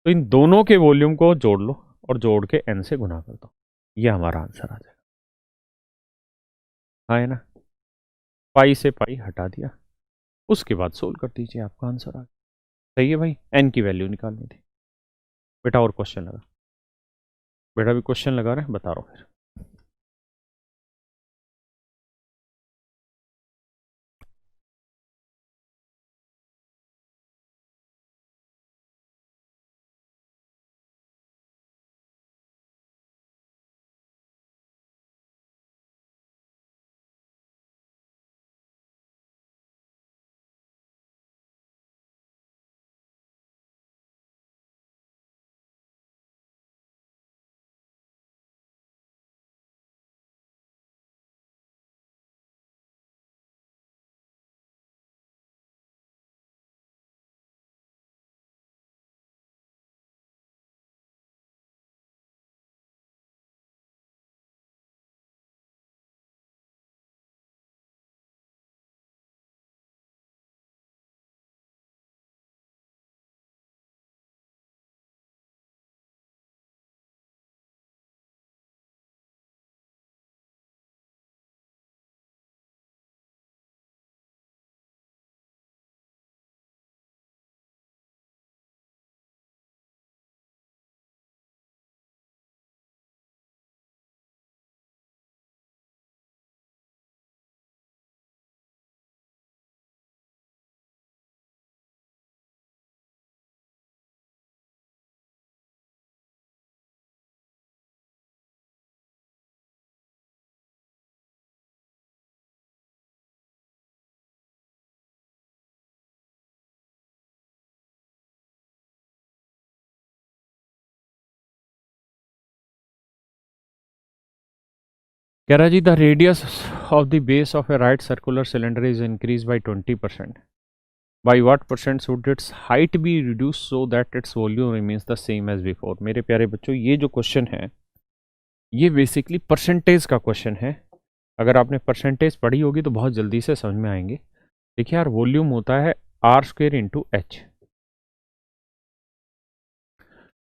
तो इन दोनों के वॉल्यूम को जोड़ लो और जोड़ के एन से गुना कर दो, ये हमारा आंसर आ जाएगा, हाँ है ना। पाई से पाई हटा दिया, उसके बाद सोल्व कर दीजिए, आपका आंसर आ गया। सही है भाई, एन की वैल्यू निकालनी थी। बेटा और क्वेश्चन लगा, बेटा भी क्वेश्चन लगा रहे हैं, बता रहा हूँ फिर। कह रहा जी the radius of the base of a right circular cylinder is increase by 20%. By what percent should its height be reduce so that its volume remains the same as before. मेरे प्यारे बच्चों, ये जो क्वेश्चन है ये basically percentage का question है. अगर आपने परसेंटेज पढ़ी होगी तो बहुत जल्दी से समझ में आएंगे. देखिए यार, वॉल्यूम होता है आर स्क्वेयर इंटू एच.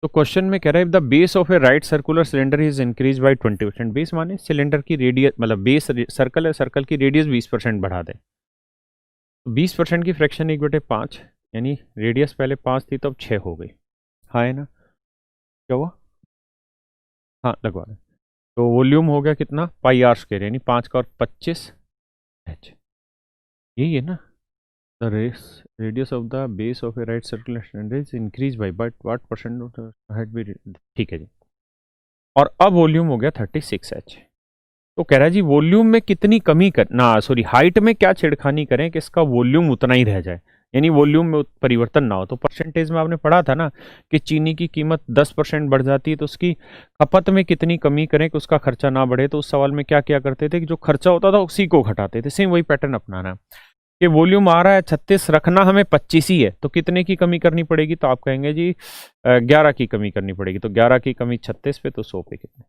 तो क्वेश्चन में कह रहा है the base of a right circular cylinder is increase by 20%. Base माने सिलेंडर की रेडियस, मतलब बेस सर्कल है, सर्कल की रेडियस 20% बढ़ा दे. तो 20% की फ्रैक्शन 1/5, यानी रेडियस पहले 5 थी तो अब 6 हो गई. हाँ है ना? क्या हुआ? हाँ लगवा रहे. तो वॉल्यूम हो गया कितना, पाई आर स्क्वेयर, यानी 5 का और 25 एच. यही है ना? The radius of the base of a right circular cylinder is increase by but what percent of the height B. ठीक है जी. और अब वॉल्यूम हो गया 36 एच. तो कह रहा है जी वॉल्यूम में कितनी कमी कर ना, सॉरी, हाइट में क्या छेड़खानी करें कि इसका वॉल्यूम उतना ही रह जाए, यानी वॉल्यूम में परिवर्तन ना हो. तो परसेंटेज में आपने पढ़ा था ना कि चीनी की कीमत 10% बढ़ जाती है तो उसकी खपत में कितनी कमी करें कि उसका खर्चा ना बढ़े. तो उस सवाल में क्या क्या करते थे कि जो खर्चा होता था उसी को घटाते थे. सेम वही पैटर्न अपनाना कि वॉल्यूम आ रहा है 36, रखना हमें 25 ही है, तो कितने की कमी करनी पड़ेगी. तो आप कहेंगे जी 11 की कमी करनी पड़ेगी. तो 11 की कमी 36 पे, तो 100 पे कितने.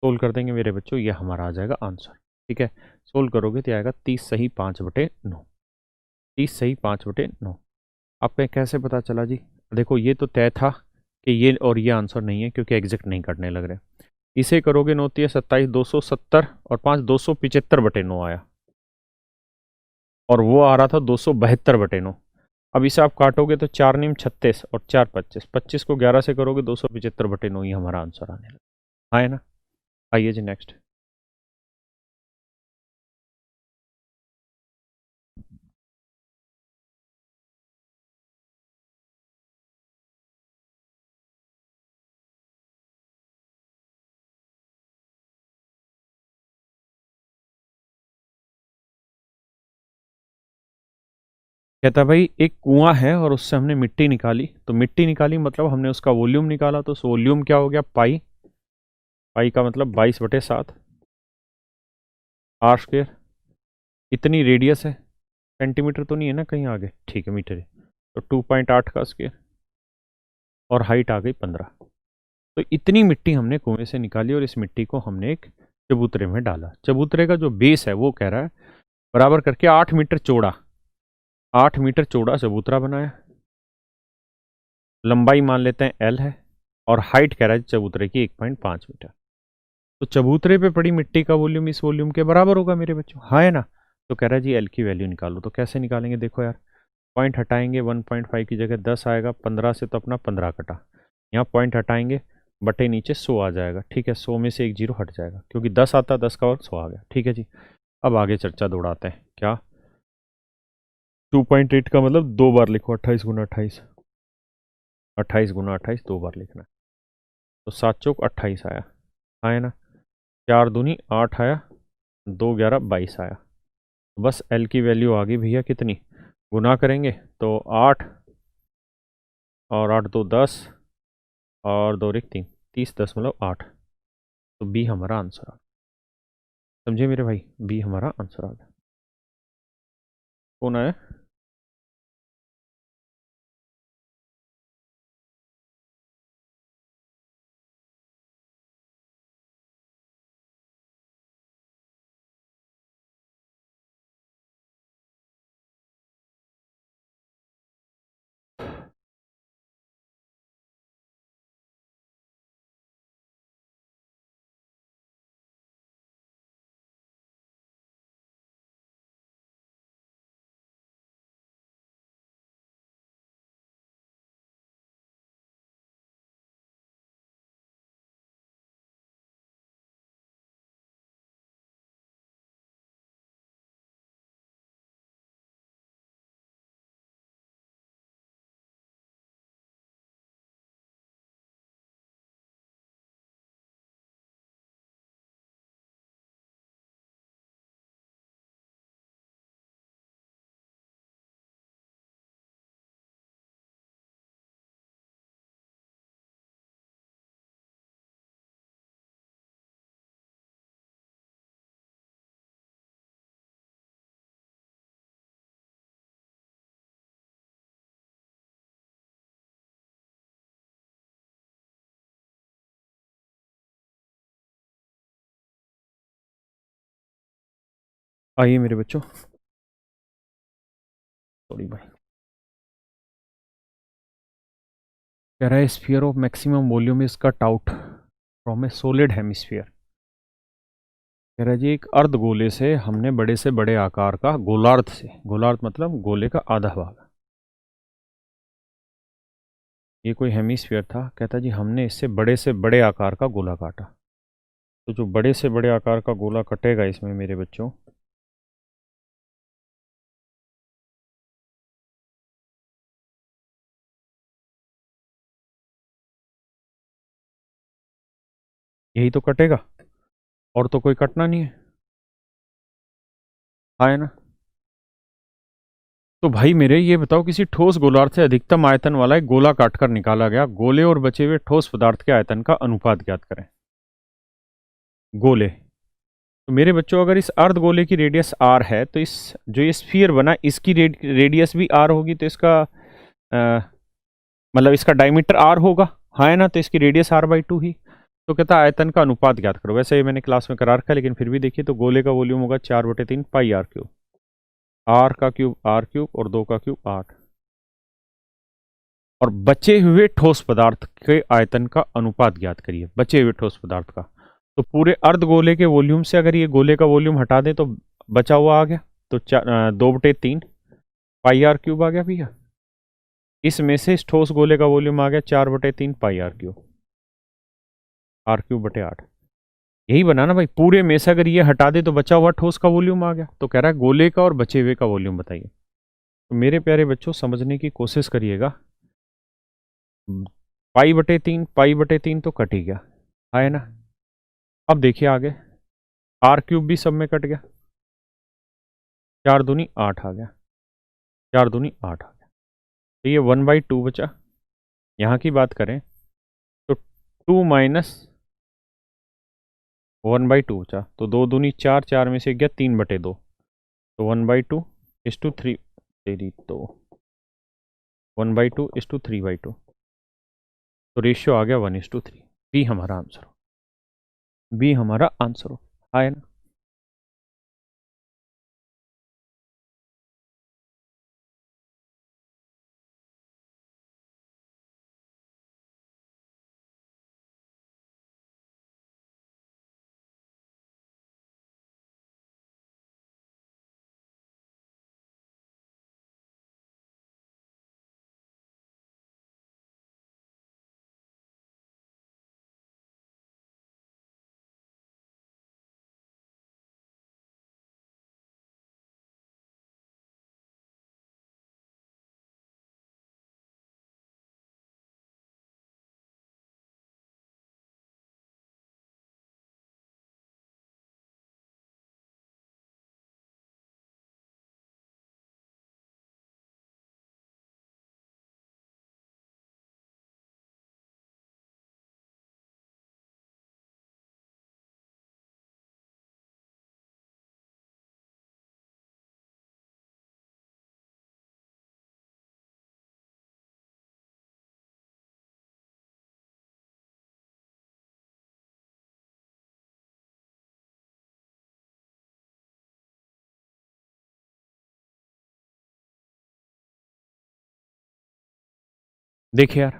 सोल्व कर देंगे मेरे बच्चों, ये हमारा आ जाएगा आंसर. ठीक है, सोल्व करोगे तो आएगा 30 सही 5/9. 30 सही 5/9. आपको कैसे पता चला जी? देखो ये तो तय था कि ये और ये आंसर नहीं है, क्योंकि एग्जैक्ट नहीं करने लग रहे. इसे करोगे 9×3 = 27, 270 और 5 275/9 आया. और वो आ रहा था 272/9. अब इसे आप काटोगे तो 4×9 = 36 और 4×25, 25 को 11 से करोगे 275/9, ही हमारा आंसर आने लगा. हाँ है ना? आइए जी नेक्स्ट. कहता भाई एक कुआं है और उससे हमने मिट्टी निकाली. तो मिट्टी निकाली मतलब हमने उसका वॉल्यूम निकाला. तो वॉल्यूम क्या हो गया, पाई. पाई का मतलब 22/7 आर स्क्वेयर. इतनी रेडियस है, सेंटीमीटर तो नहीं है ना कहीं आगे, ठीक है मीटर है. तो 2.8 का स्क्वेयर. और हाइट आ गई 15. तो इतनी मिट्टी हमने कुएं से निकाली और इस मिट्टी को हमने एक चबूतरे में डाला. चबूतरे का जो बेस है वो कह रहा है बराबर करके 8 मीटर चौड़ा. 8 मीटर चौड़ा चबूतरा बनाया. लंबाई मान लेते हैं एल है. और हाइट कह रहा है चबूतरे की 1.5 मीटर. तो चबूतरे पे पड़ी मिट्टी का वॉल्यूम इस वॉल्यूम के बराबर होगा मेरे बच्चों, हाँ है ना? तो कह रहा है जी एल की वैल्यू निकालो. तो कैसे निकालेंगे, देखो यार, पॉइंट हटाएंगे, 1.5 की जगह 10 आएगा, 15 से तो अपना 15 कटा. यहाँ पॉइंट हटाएंगे, बटे नीचे 100 आ जाएगा. ठीक है, 100 में से एक जीरो हट जाएगा क्योंकि 10 आता, 10 का और 100 आ गया. ठीक है जी. अब आगे चर्चा दौड़ाते हैं. क्या 2.8 का मतलब 2 बार लिखो, 28 × 28. 28 × 28 2 बार लिखना. तो 7×4 = 28 आया. आया ना? 4×2 = 8 आया. 2×11 = 22 आया. बस एल की वैल्यू आ गई भैया कितनी, गुना करेंगे तो 8 और 8×2 = 10 और 2×1 = 3, 30.8. तो बी हमारा आंसर आ. समझे मेरे भाई, बी हमारा आंसर आ गया. कौन आया? आइए मेरे बच्चों, सॉरी भाई, कह रहा है sphere of maximum volume is cut out from A solid hemisphere. कह रहा है जी एक अर्ध गोले से हमने बड़े से बड़े आकार का गोलार्ध से, गोलार्ध मतलब गोले का आधा भाग, ये कोई हेमिस्फीयर था, कहता जी हमने इससे बड़े से बड़े आकार का गोला काटा। तो जो बड़े से बड़े आकार का गोला कटेगा इसमें मेरे बच्चों, यही तो कटेगा, और तो कोई कटना नहीं है, हाँ है ना। तो भाई मेरे ये बताओ, किसी ठोस गोलार्ध से अधिकतम आयतन वाला एक गोला काटकर निकाला गया गोले और बचे हुए ठोस पदार्थ के आयतन का अनुपात ज्ञात करें। गोले, तो मेरे बच्चों अगर इस अर्ध गोले की रेडियस आर है, तो इस जो ये स्फीयर बना इसकी रेडियस भी आर होगी, तो इसका मतलब इसका डायमीटर आर होगा, हाँ है ना, तो इसकी रेडियस आर बाई टू ही। तो कहता है आयतन का अनुपात ज्ञात करो। वैसे ये मैंने क्लास में करा रखा है, लेकिन फिर भी देखिए, तो गोले का वॉल्यूम होगा 4/3 पाई आर क्यूब, आर का क्यूब आर क्यूब और 2 का क्यूब 8, और बचे हुए ठोस पदार्थ के आयतन का अनुपात ज्ञात करिए, बचे हुए ठोस पदार्थ का। तो पूरे अर्ध गोले के वॉल्यूम से अगर ये गोले का वॉल्यूम हटा दें तो बचा हुआ आ गया, तो 2/3 पाई आर क्यूब आ गया भैया। इसमें से इस ठोस गोले का वॉल्यूम आ गया 4/3 पाई आर क्यूब, आर क्यूब बटे 8। यही बना ना भाई, पूरे में से अगर ये हटा दे तो बचा हुआ ठोस का वॉल्यूम आ गया। तो कह रहा है गोले का और बचे हुए का वॉल्यूम बताइए। तो मेरे प्यारे बच्चों समझने की कोशिश करिएगा, पाई बटे तीन तो कट ही गया, है ना। अब देखिए आगे, आर क्यूब भी सब में कट गया, 4×2 = 8 आ गया, 4×2 = 8 आ गया। तो ये 1/2 बचा। यहाँ की बात करें तो 2 माइनस 1/2 बचा, तो 2×2 = 4, 4 में से गया 3/2, तो 1/2 = 3, तेरी तो 1/2 = 3/2, तो रेशियो आ गया 1:3। बी हमारा आंसर हो, बी हमारा आंसर हो, है ना। देखिए यार,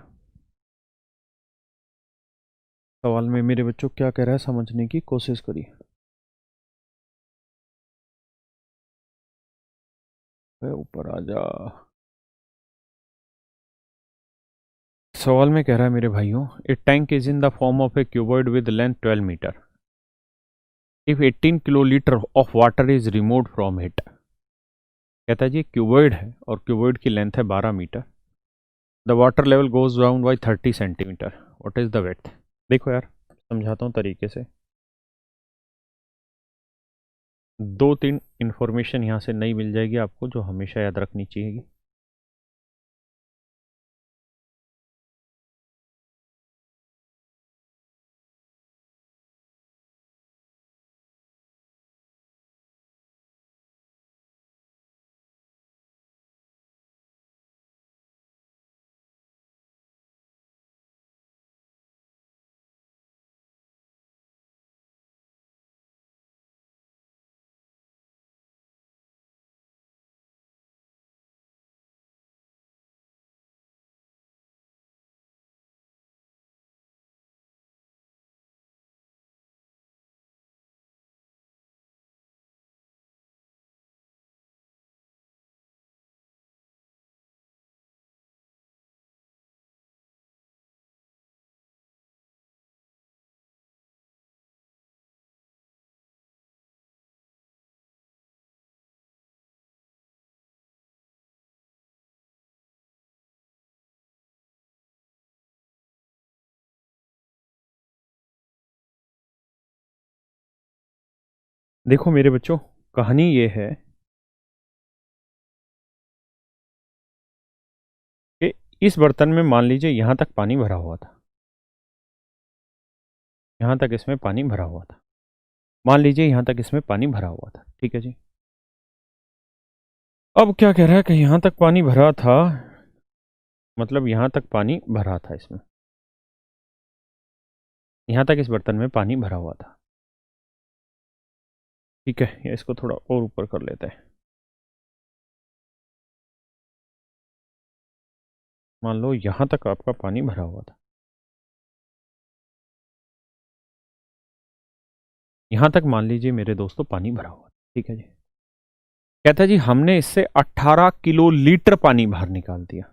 सवाल में मेरे बच्चों क्या कह रहा है समझने की कोशिश करिए। ऊपर आ जा। सवाल में कह रहा है मेरे भाइयों, a tank is in the form of a cuboid with length 12 metre. If 18 kilolitre of water is removed from it. कहता है जी क्यूबॉइड है और क्यूबॉइड की लेंथ है 12 metre. The water level goes down by 30 centimetre, what is the width. देखो यार, समझाता हूँ तरीके से। 2-3 इंफॉर्मेशन यहाँ से नई मिल जाएगी आपको, जो हमेशा याद रखनी चाहिए। देखो मेरे बच्चों, कहानी ये है कि इस बर्तन में मान लीजिए यहां तक पानी भरा हुआ था, यहां तक इसमें पानी भरा हुआ था, मान लीजिए यहां तक इसमें पानी भरा हुआ था, ठीक है जी। अब क्या कह रहा है कि यहां तक पानी भरा था, मतलब यहां तक पानी भरा था, इसमें यहां तक इस बर्तन में पानी भरा हुआ था, ठीक है। या इसको थोड़ा और ऊपर कर लेते हैं। मान लो यहां तक आपका पानी भरा हुआ था, यहां तक मान लीजिए मेरे दोस्तों पानी भरा हुआ था, ठीक है जी। कहता है जी हमने इससे 18 किलो लीटर पानी बाहर निकाल दिया।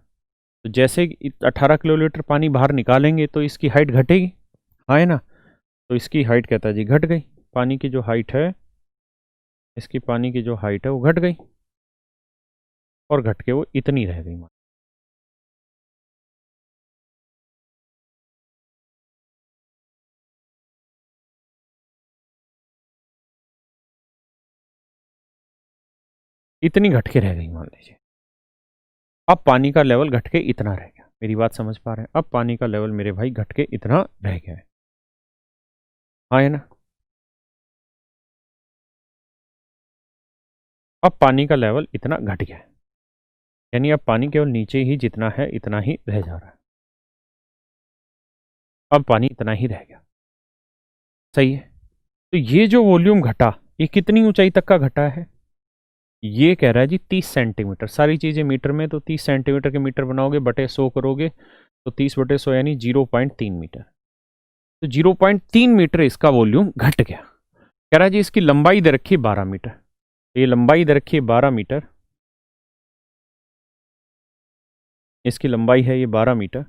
तो जैसे 18 किलो लीटर पानी बाहर निकालेंगे तो इसकी हाइट घटेगी, हाँ है ना। तो इसकी हाइट कहता है जी घट गई, पानी की जो हाइट है, इसकी पानी की जो हाइट है वो घट गई, और घट के वो इतनी रह गई। इतनी घट के रह गई मान लीजिए। अब पानी का लेवल घट के इतना रह गया, मेरी बात समझ पा रहे हैं। अब पानी का लेवल मेरे भाई घट के इतना रह गया है, हाँ है ना। अब पानी का लेवल इतना घट गया है, यानी अब पानी केवल नीचे ही जितना है इतना ही रह जा रहा है। अब पानी इतना ही रह गया, सही है। तो ये जो वॉल्यूम घटा, ये कितनी ऊंचाई तक का घटा है? ये कह रहा है जी 30 सेंटीमीटर। सारी चीजें मीटर में, तो 30 सेंटीमीटर के मीटर बनाओगे बटे 100 करोगे तो 30 बटे 100 यानी 0.3 मीटर। तो 0.3 मीटर इसका वॉल्यूम घट गया। कह रहा है जी इसकी लंबाई दे रखी 12 मीटर, तो ये लंबाई दे रखी है 12 मीटर, इसकी लंबाई है ये 12 मीटर,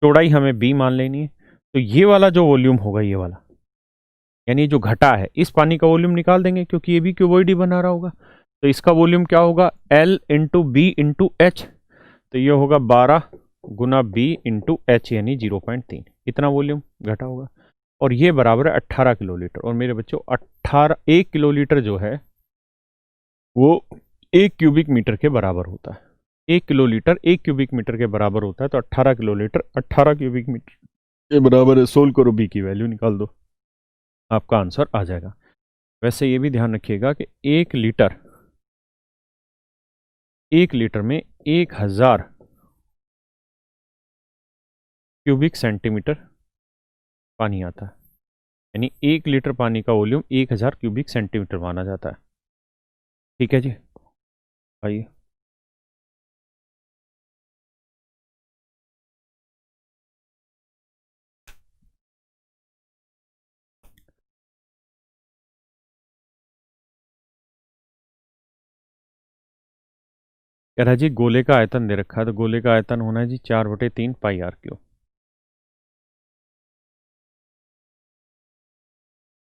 चौड़ाई हमें b मान लेनी है। तो ये वाला जो वॉल्यूम होगा, ये वाला यानी जो घटा है, इस पानी का वॉल्यूम निकाल देंगे क्योंकि ये भी क्यूबॉइड ही बना रहा होगा। तो इसका वॉल्यूम क्या होगा? L into B into H. तो ये होगा 12 गुना बी इंटू एच यानी 0.3, इतना वॉल्यूम घटा होगा। और ये बराबर है 18 किलो लीटर। और मेरे बच्चों 1 किलो लीटर जो है वो 1 क्यूबिक मीटर के बराबर होता है। 1 किलो लीटर 1 क्यूबिक मीटर के बराबर होता है। तो 18 किलो लीटर 18 क्यूबिक मीटर के बराबर है। सोल्व करो, बी की वैल्यू निकाल दो, आपका आंसर आ जाएगा। वैसे ये भी ध्यान रखिएगा कि 1 लीटर में 1000 क्यूबिक सेंटीमीटर पानी आता है, यानी 1 लीटर पानी का वॉल्यूम 1000 क्यूबिक सेंटीमीटर माना जाता है, ठीक है जी। आइए, कह रहा है जी गोले का आयतन दे रखा है, तो गोले का आयतन होना है जी 4/3 पाई आर क्यू।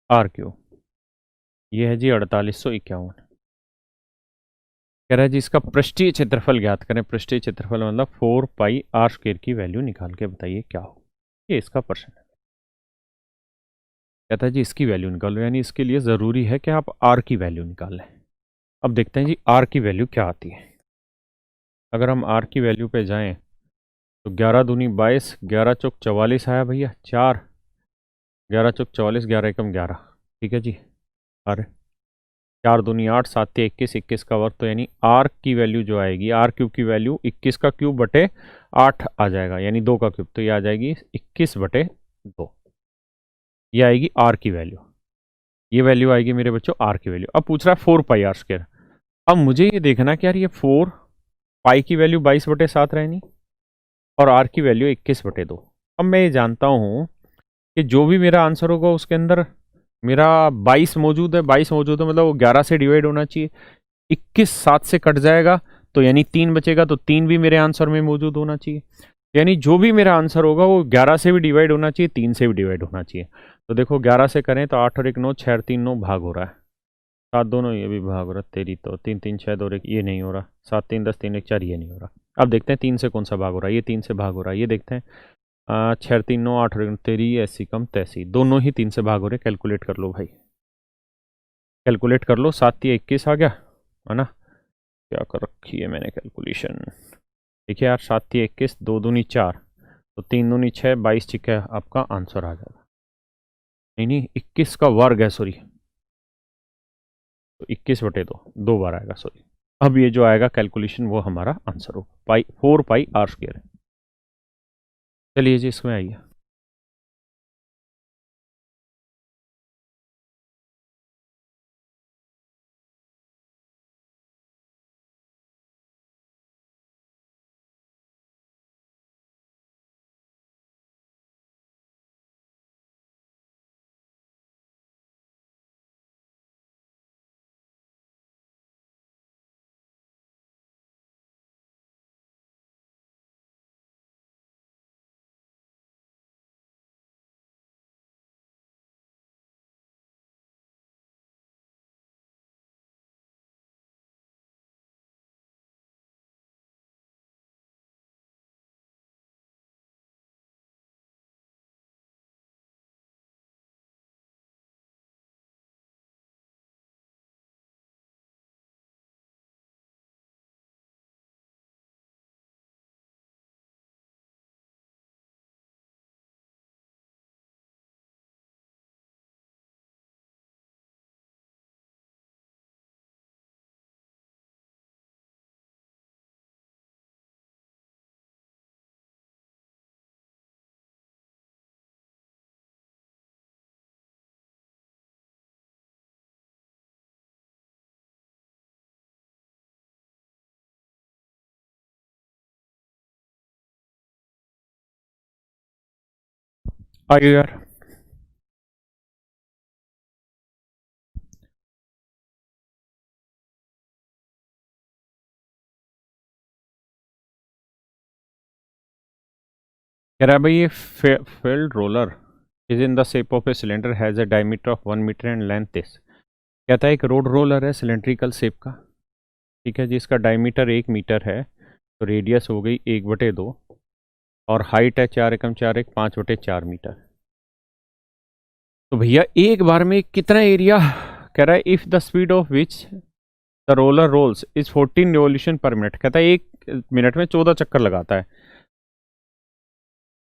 आर क्यू ये है जी 4851। कह रहा है जी इसका पृष्ठीय क्षेत्रफल ज्ञात करें। पृष्ठीय क्षेत्रफल मतलब 4 पाई आर स्क्वायर की वैल्यू निकाल के बताइए क्या हो। ये इसका प्रश्न है। कहता है जी इसकी वैल्यू निकालो, यानी इसके लिए ज़रूरी है कि आप आर की वैल्यू निकाल लें। अब देखते हैं जी आर की वैल्यू क्या आती है। अगर हम आर की वैल्यू पे जाएं तो 11 दूनी 22, 11 चौक 44 आया भैया, 4, 11 चौक 44, 11 एकम 11, ठीक है जी। आर 4 दूनी 8, 7 ते 21, 21 का वर्ग, तो यानी आर की वैल्यू जो आएगी, आर क्यूब की वैल्यू 21 का क्यूब बटे 8 आ जाएगा, यानी 2 का क्यूब, तो ये आ जाएगी 21 बटे 2। ये आएगी आर की वैल्यू, ये वैल्यू आएगी मेरे बच्चों आर की वैल्यू। अब पूछ रहा है 4 पाई आर स्क्वायर। अब मुझे ये देखना कि यार ये 4 पाई की वैल्यू 22/7 रहनी और आर की वैल्यू 21/2। अब मैं ये जानता हूँ कि जो भी मेरा आंसर होगा उसके अंदर मेरा 22 मौजूद है, 22 मौजूद है मतलब वो 11 से डिवाइड होना चाहिए। 21 7 से कट जाएगा तो यानी 3 बचेगा, तो 3 भी मेरे आंसर में मौजूद होना चाहिए। यानी जो भी मेरा आंसर होगा वो 11 से भी डिवाइड होना चाहिए, 3 से भी डिवाइड होना चाहिए। तो देखो 11 से करें तो 8 और 1 9, 6 और 3 9, भाग हो रहा है। 7 दोनों ये भी भाग हो रहा है, तेरी तो 3 3 6 2 1 ये नहीं हो रहा, 7 3 10 3 1 4 ये नहीं हो रहा। अब देखते हैं 3 से कौन सा भाग हो रहा है। ये 3 से भाग हो रहा है, ये देखते हैं। 6 3 9 8 और 1 तेरी, ऐसी कम तैसी, दोनों ही 3 से भाग हो रहे। कैलकुलेट कर लो भाई। कैलकुलेट कर लो, 7×3 = 21 आ गया है ना। क्या कर रखी है मैंने कैलकुलेशन, देखिए यार, 7×3 = 21, 2×2 = 4, तो 3×2 = 6, 22 आपका आंसर आ जाएगा। नहीं नहीं, 21 का वर्ग है, सॉरी, तो 21/2 दो बार आएगा, सॉरी। अब ये जो आएगा कैलकुलेशन वो हमारा आंसर होगा, 4πr² है। चलिए जी, इसमें आइए। आइए यार। कह रहा है भाई, ये field roller is in the shape of a cylinder, has a diameter of 1 metre and length this. कहता है एक रोड रोलर है सिलेंड्रिकल शेप का, ठीक है जी, इसका डायमीटर 1 मीटर है, तो रेडियस हो गई 1/2, और हाइट है 4×4 = 5/4 मीटर। तो भैया एक बार में कितना एरिया, कह रहा है if the speed of which the roller rolls is 14 revolution per minute, कहता है 1 मिनट में 14 चक्कर लगाता है,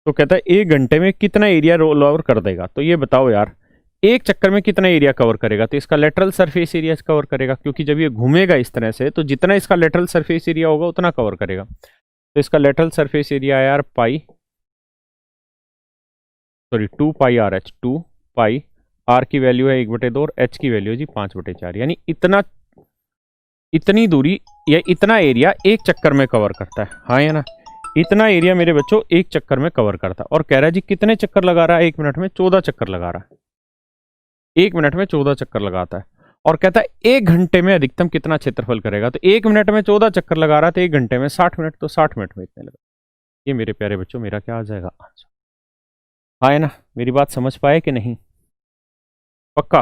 तो कहता है 1 घंटे में कितना एरिया रोल ओवर कर देगा। तो ये बताओ यार, एक चक्कर में कितना एरिया कवर करेगा, तो इसका लेटरल सरफेस एरिया कवर करेगा, क्योंकि जब ये घूमेगा इस तरह से तो जितना इसका लेटरल सरफेस एरिया होगा उतना कवर करेगा। तो इसका लेटरल सरफेस एरिया है यार 2πRh, 2πr की वैल्यू है 1/2 और h की वैल्यू है जी 5/4, यानी इतनी दूरी या इतना एरिया एक चक्कर में कवर करता है, हाँ या ना। इतना एरिया मेरे बच्चों एक चक्कर में कवर करता है, और कह रहा है जी कितने चक्कर लगा रहा है, 1 मिनट में 14 चक्कर लगा रहा है, 1 मिनट में 14 चक्कर लगाता है, और कहता है 1 घंटे में अधिकतम कितना क्षेत्रफल करेगा। तो 1 मिनट में 14 चक्कर लगा रहा है, तो 1 घंटे में 60 मिनट, तो 60 मिनट में इतने लगा। ये मेरे प्यारे बच्चों मेरा क्या आ जाएगा आंसर, हाँ है ना। मेरी बात समझ पाए कि नहीं, पक्का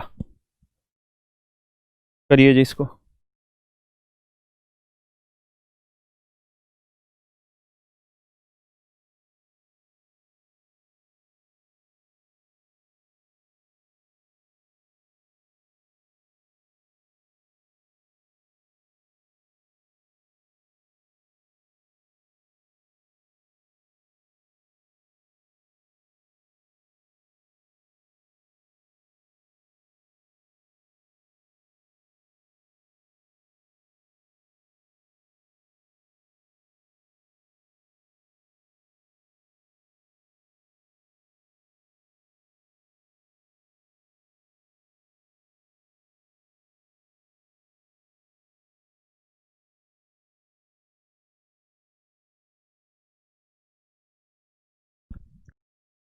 करिए जी इसको।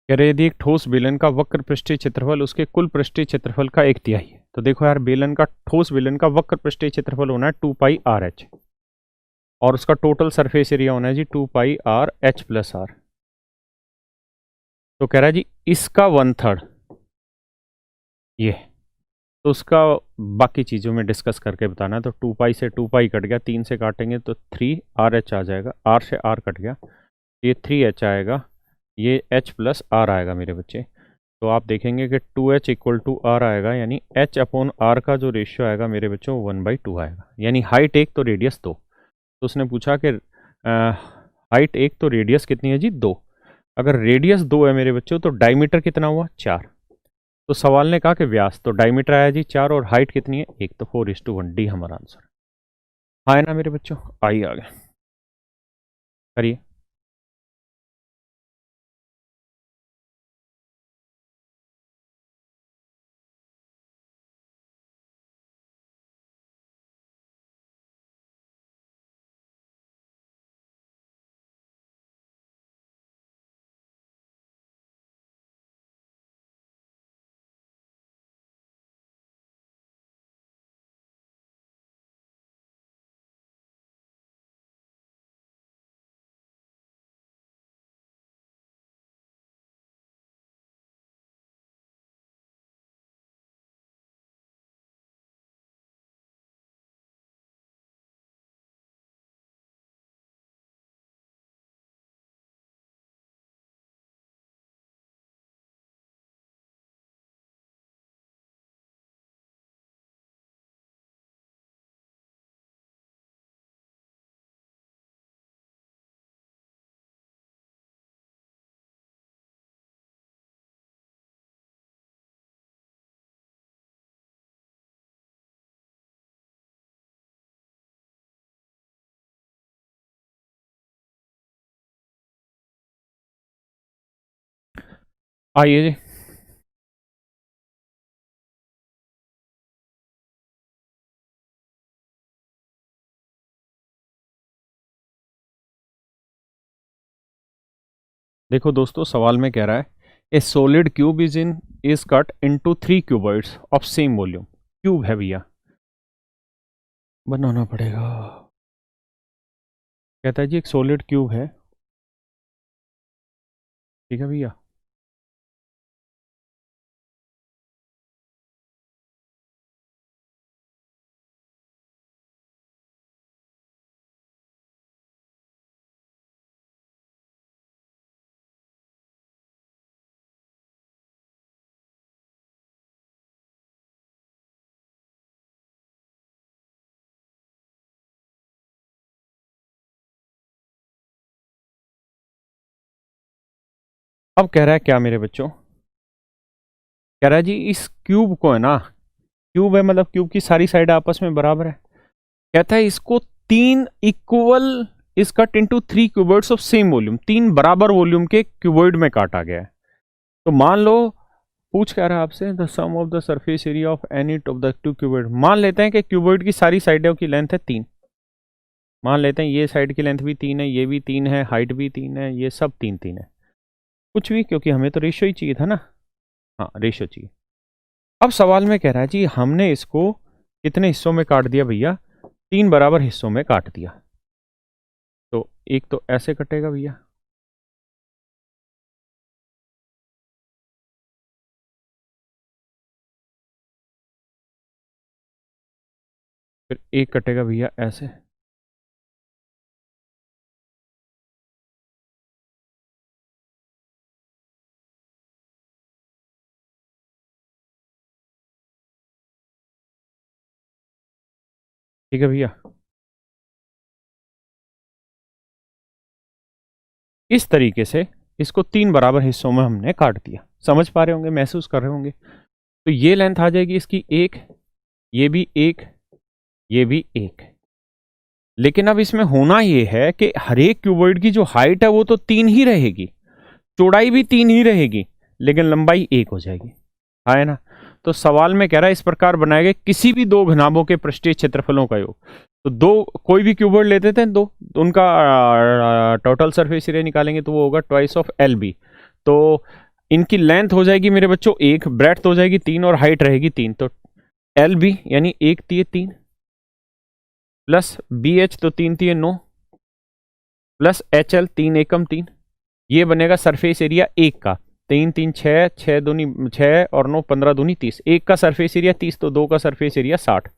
कह रहे यदि एक ठोस बेलन का वक्र पृष्ठीय क्षेत्रफल उसके कुल पृष्ठीय क्षेत्रफल का 1/3 है, तो देखो यार, ठोस बेलन का वक्र पृष्ठीय क्षेत्रफल होना है 2πRh, और उसका टोटल सरफेस एरिया होना है जी 2πRh+r। तो कह रहा है जी इसका 1/3 ये, तो उसका बाकी चीज़ों में डिस्कस करके बताना है। तो 2π से 2π कट गया, 3 से काटेंगे तो 3RH आ जाएगा, r से r कट गया, ये 3h आएगा, ये h+r आएगा मेरे बच्चे। तो आप देखेंगे कि 2h इक्वल टू आर आएगा, यानी h अपॉन आर का जो रेशियो आएगा मेरे बच्चों 1/2 आएगा। यानी हाइट 1 तो रेडियस 2। तो उसने पूछा कि हाइट 1 तो रेडियस कितनी है जी 2। अगर रेडियस 2 है मेरे बच्चों तो डायमीटर कितना हुआ 4। तो सवाल ने कहा कि व्यास, तो डायमीटर आया जी 4 और हाइट कितनी है 1, तो 4:1 डी हमारा आंसर। हाँ है ना मेरे बच्चों, आइए आगे करिए। आइए जी। देखो दोस्तों, सवाल में कह रहा है ए solid cube is cut into 3 cuboids of same volume. Cube है भैया, बनाना पड़ेगा। कहता है जी एक सॉलिड क्यूब है, ठीक है भैया। अब कह रहा है क्या मेरे बच्चों, कह रहा है जी इस क्यूब को है ना, क्यूब है मतलब क्यूब की सारी साइड आपस में बराबर है। कहता है इसको 3 equal is cut into 3 cuboids of same volume, 3 बराबर वॉल्यूम के क्यूबॉइड में काटा गया है। तो मान लो पूछ क्या रहा है आपसे, the sum of the surface area of any of the 2 cuboid. मान लेते हैं कि क्यूबॉइड की सारी साइडों की लेंथ है 3। मान लेते हैं ये साइड की लेंथ भी 3 है, ये भी 3 है, हाइट भी 3 है, ये सब 3 3 है। कुछ भी, क्योंकि हमें तो रेशियो ही चाहिए था ना। हाँ रेशियो चाहिए। अब सवाल में कह रहा है जी हमने इसको कितने हिस्सों में काट दिया भैया, 3 बराबर हिस्सों में काट दिया। तो एक तो ऐसे कटेगा भैया, फिर एक कटेगा भैया ऐसे, ठीक है भैया। इस तरीके से इसको 3 बराबर हिस्सों में हमने काट दिया। समझ पा रहे होंगे, महसूस कर रहे होंगे। तो ये लेंथ आ जाएगी इसकी 1, ये भी 1, ये भी 1। लेकिन अब इसमें होना ये है कि हर एक क्यूबॉइड की जो हाइट है वो तो 3 ही रहेगी, चौड़ाई भी 3 ही रहेगी, लेकिन लंबाई 1 हो जाएगी। है ना। तो सवाल में कह रहा है इस प्रकार बनाए गए किसी भी दो घनाभों के पृष्ठीय क्षेत्रफलों का योग। तो दो कोई भी क्यूबॉइड लेते थे दो, तो उनका टोटल सरफेस एरिया निकालेंगे तो वो होगा ट्वाइस ऑफ एल बी। तो इनकी लेंथ हो जाएगी मेरे बच्चों 1, ब्रेड्थ हो जाएगी 3 और हाइट रहेगी 3। तो एल बी यानी 1 3 3 प्लस बी एच, तो 3 3 9 प्लस एच एल 3 एकम 3, ये बनेगा सरफेस एरिया 1 का। 3 3 6, 6 दूनी 6 और 9 15 दूनी 30, 1 का सरफेस एरिया 30, तो 2 का सरफेस एरिया 60।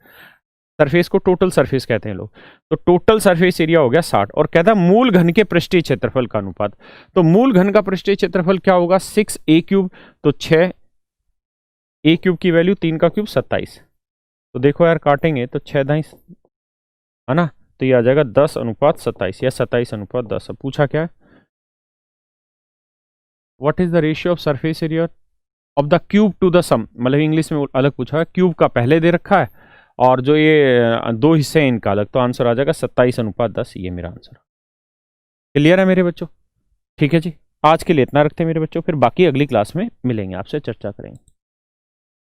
सरफेस को टोटल सरफेस कहते हैं लोग। तो टोटल सरफेस एरिया हो गया 60 और कहता है मूल घन के पृष्ठीय क्षेत्रफल का अनुपात। तो मूल घन का पृष्ठीय क्षेत्रफल क्या होगा 6a³। तो 6a³ की वैल्यू 3 का क्यूब 27। तो देखो यार काटेंगे तो 6 दाई है ना, तो ये आ जाएगा 10:27 या 27:10। अब पूछा क्या है, what is the ratio of surface area of the cube to the sum, मतलब इंग्लिश में अलग पूछा है, क्यूब का पहले दे रखा है और जो ये दो हिस्से हैं इनका अलग, तो आंसर आ जाएगा 27:10। ये मेरा आंसर। क्लियर है मेरे बच्चों? ठीक है जी, आज के लिए इतना रखते हैं मेरे बच्चों, फिर बाकी अगली क्लास में मिलेंगे, आपसे चर्चा करेंगे।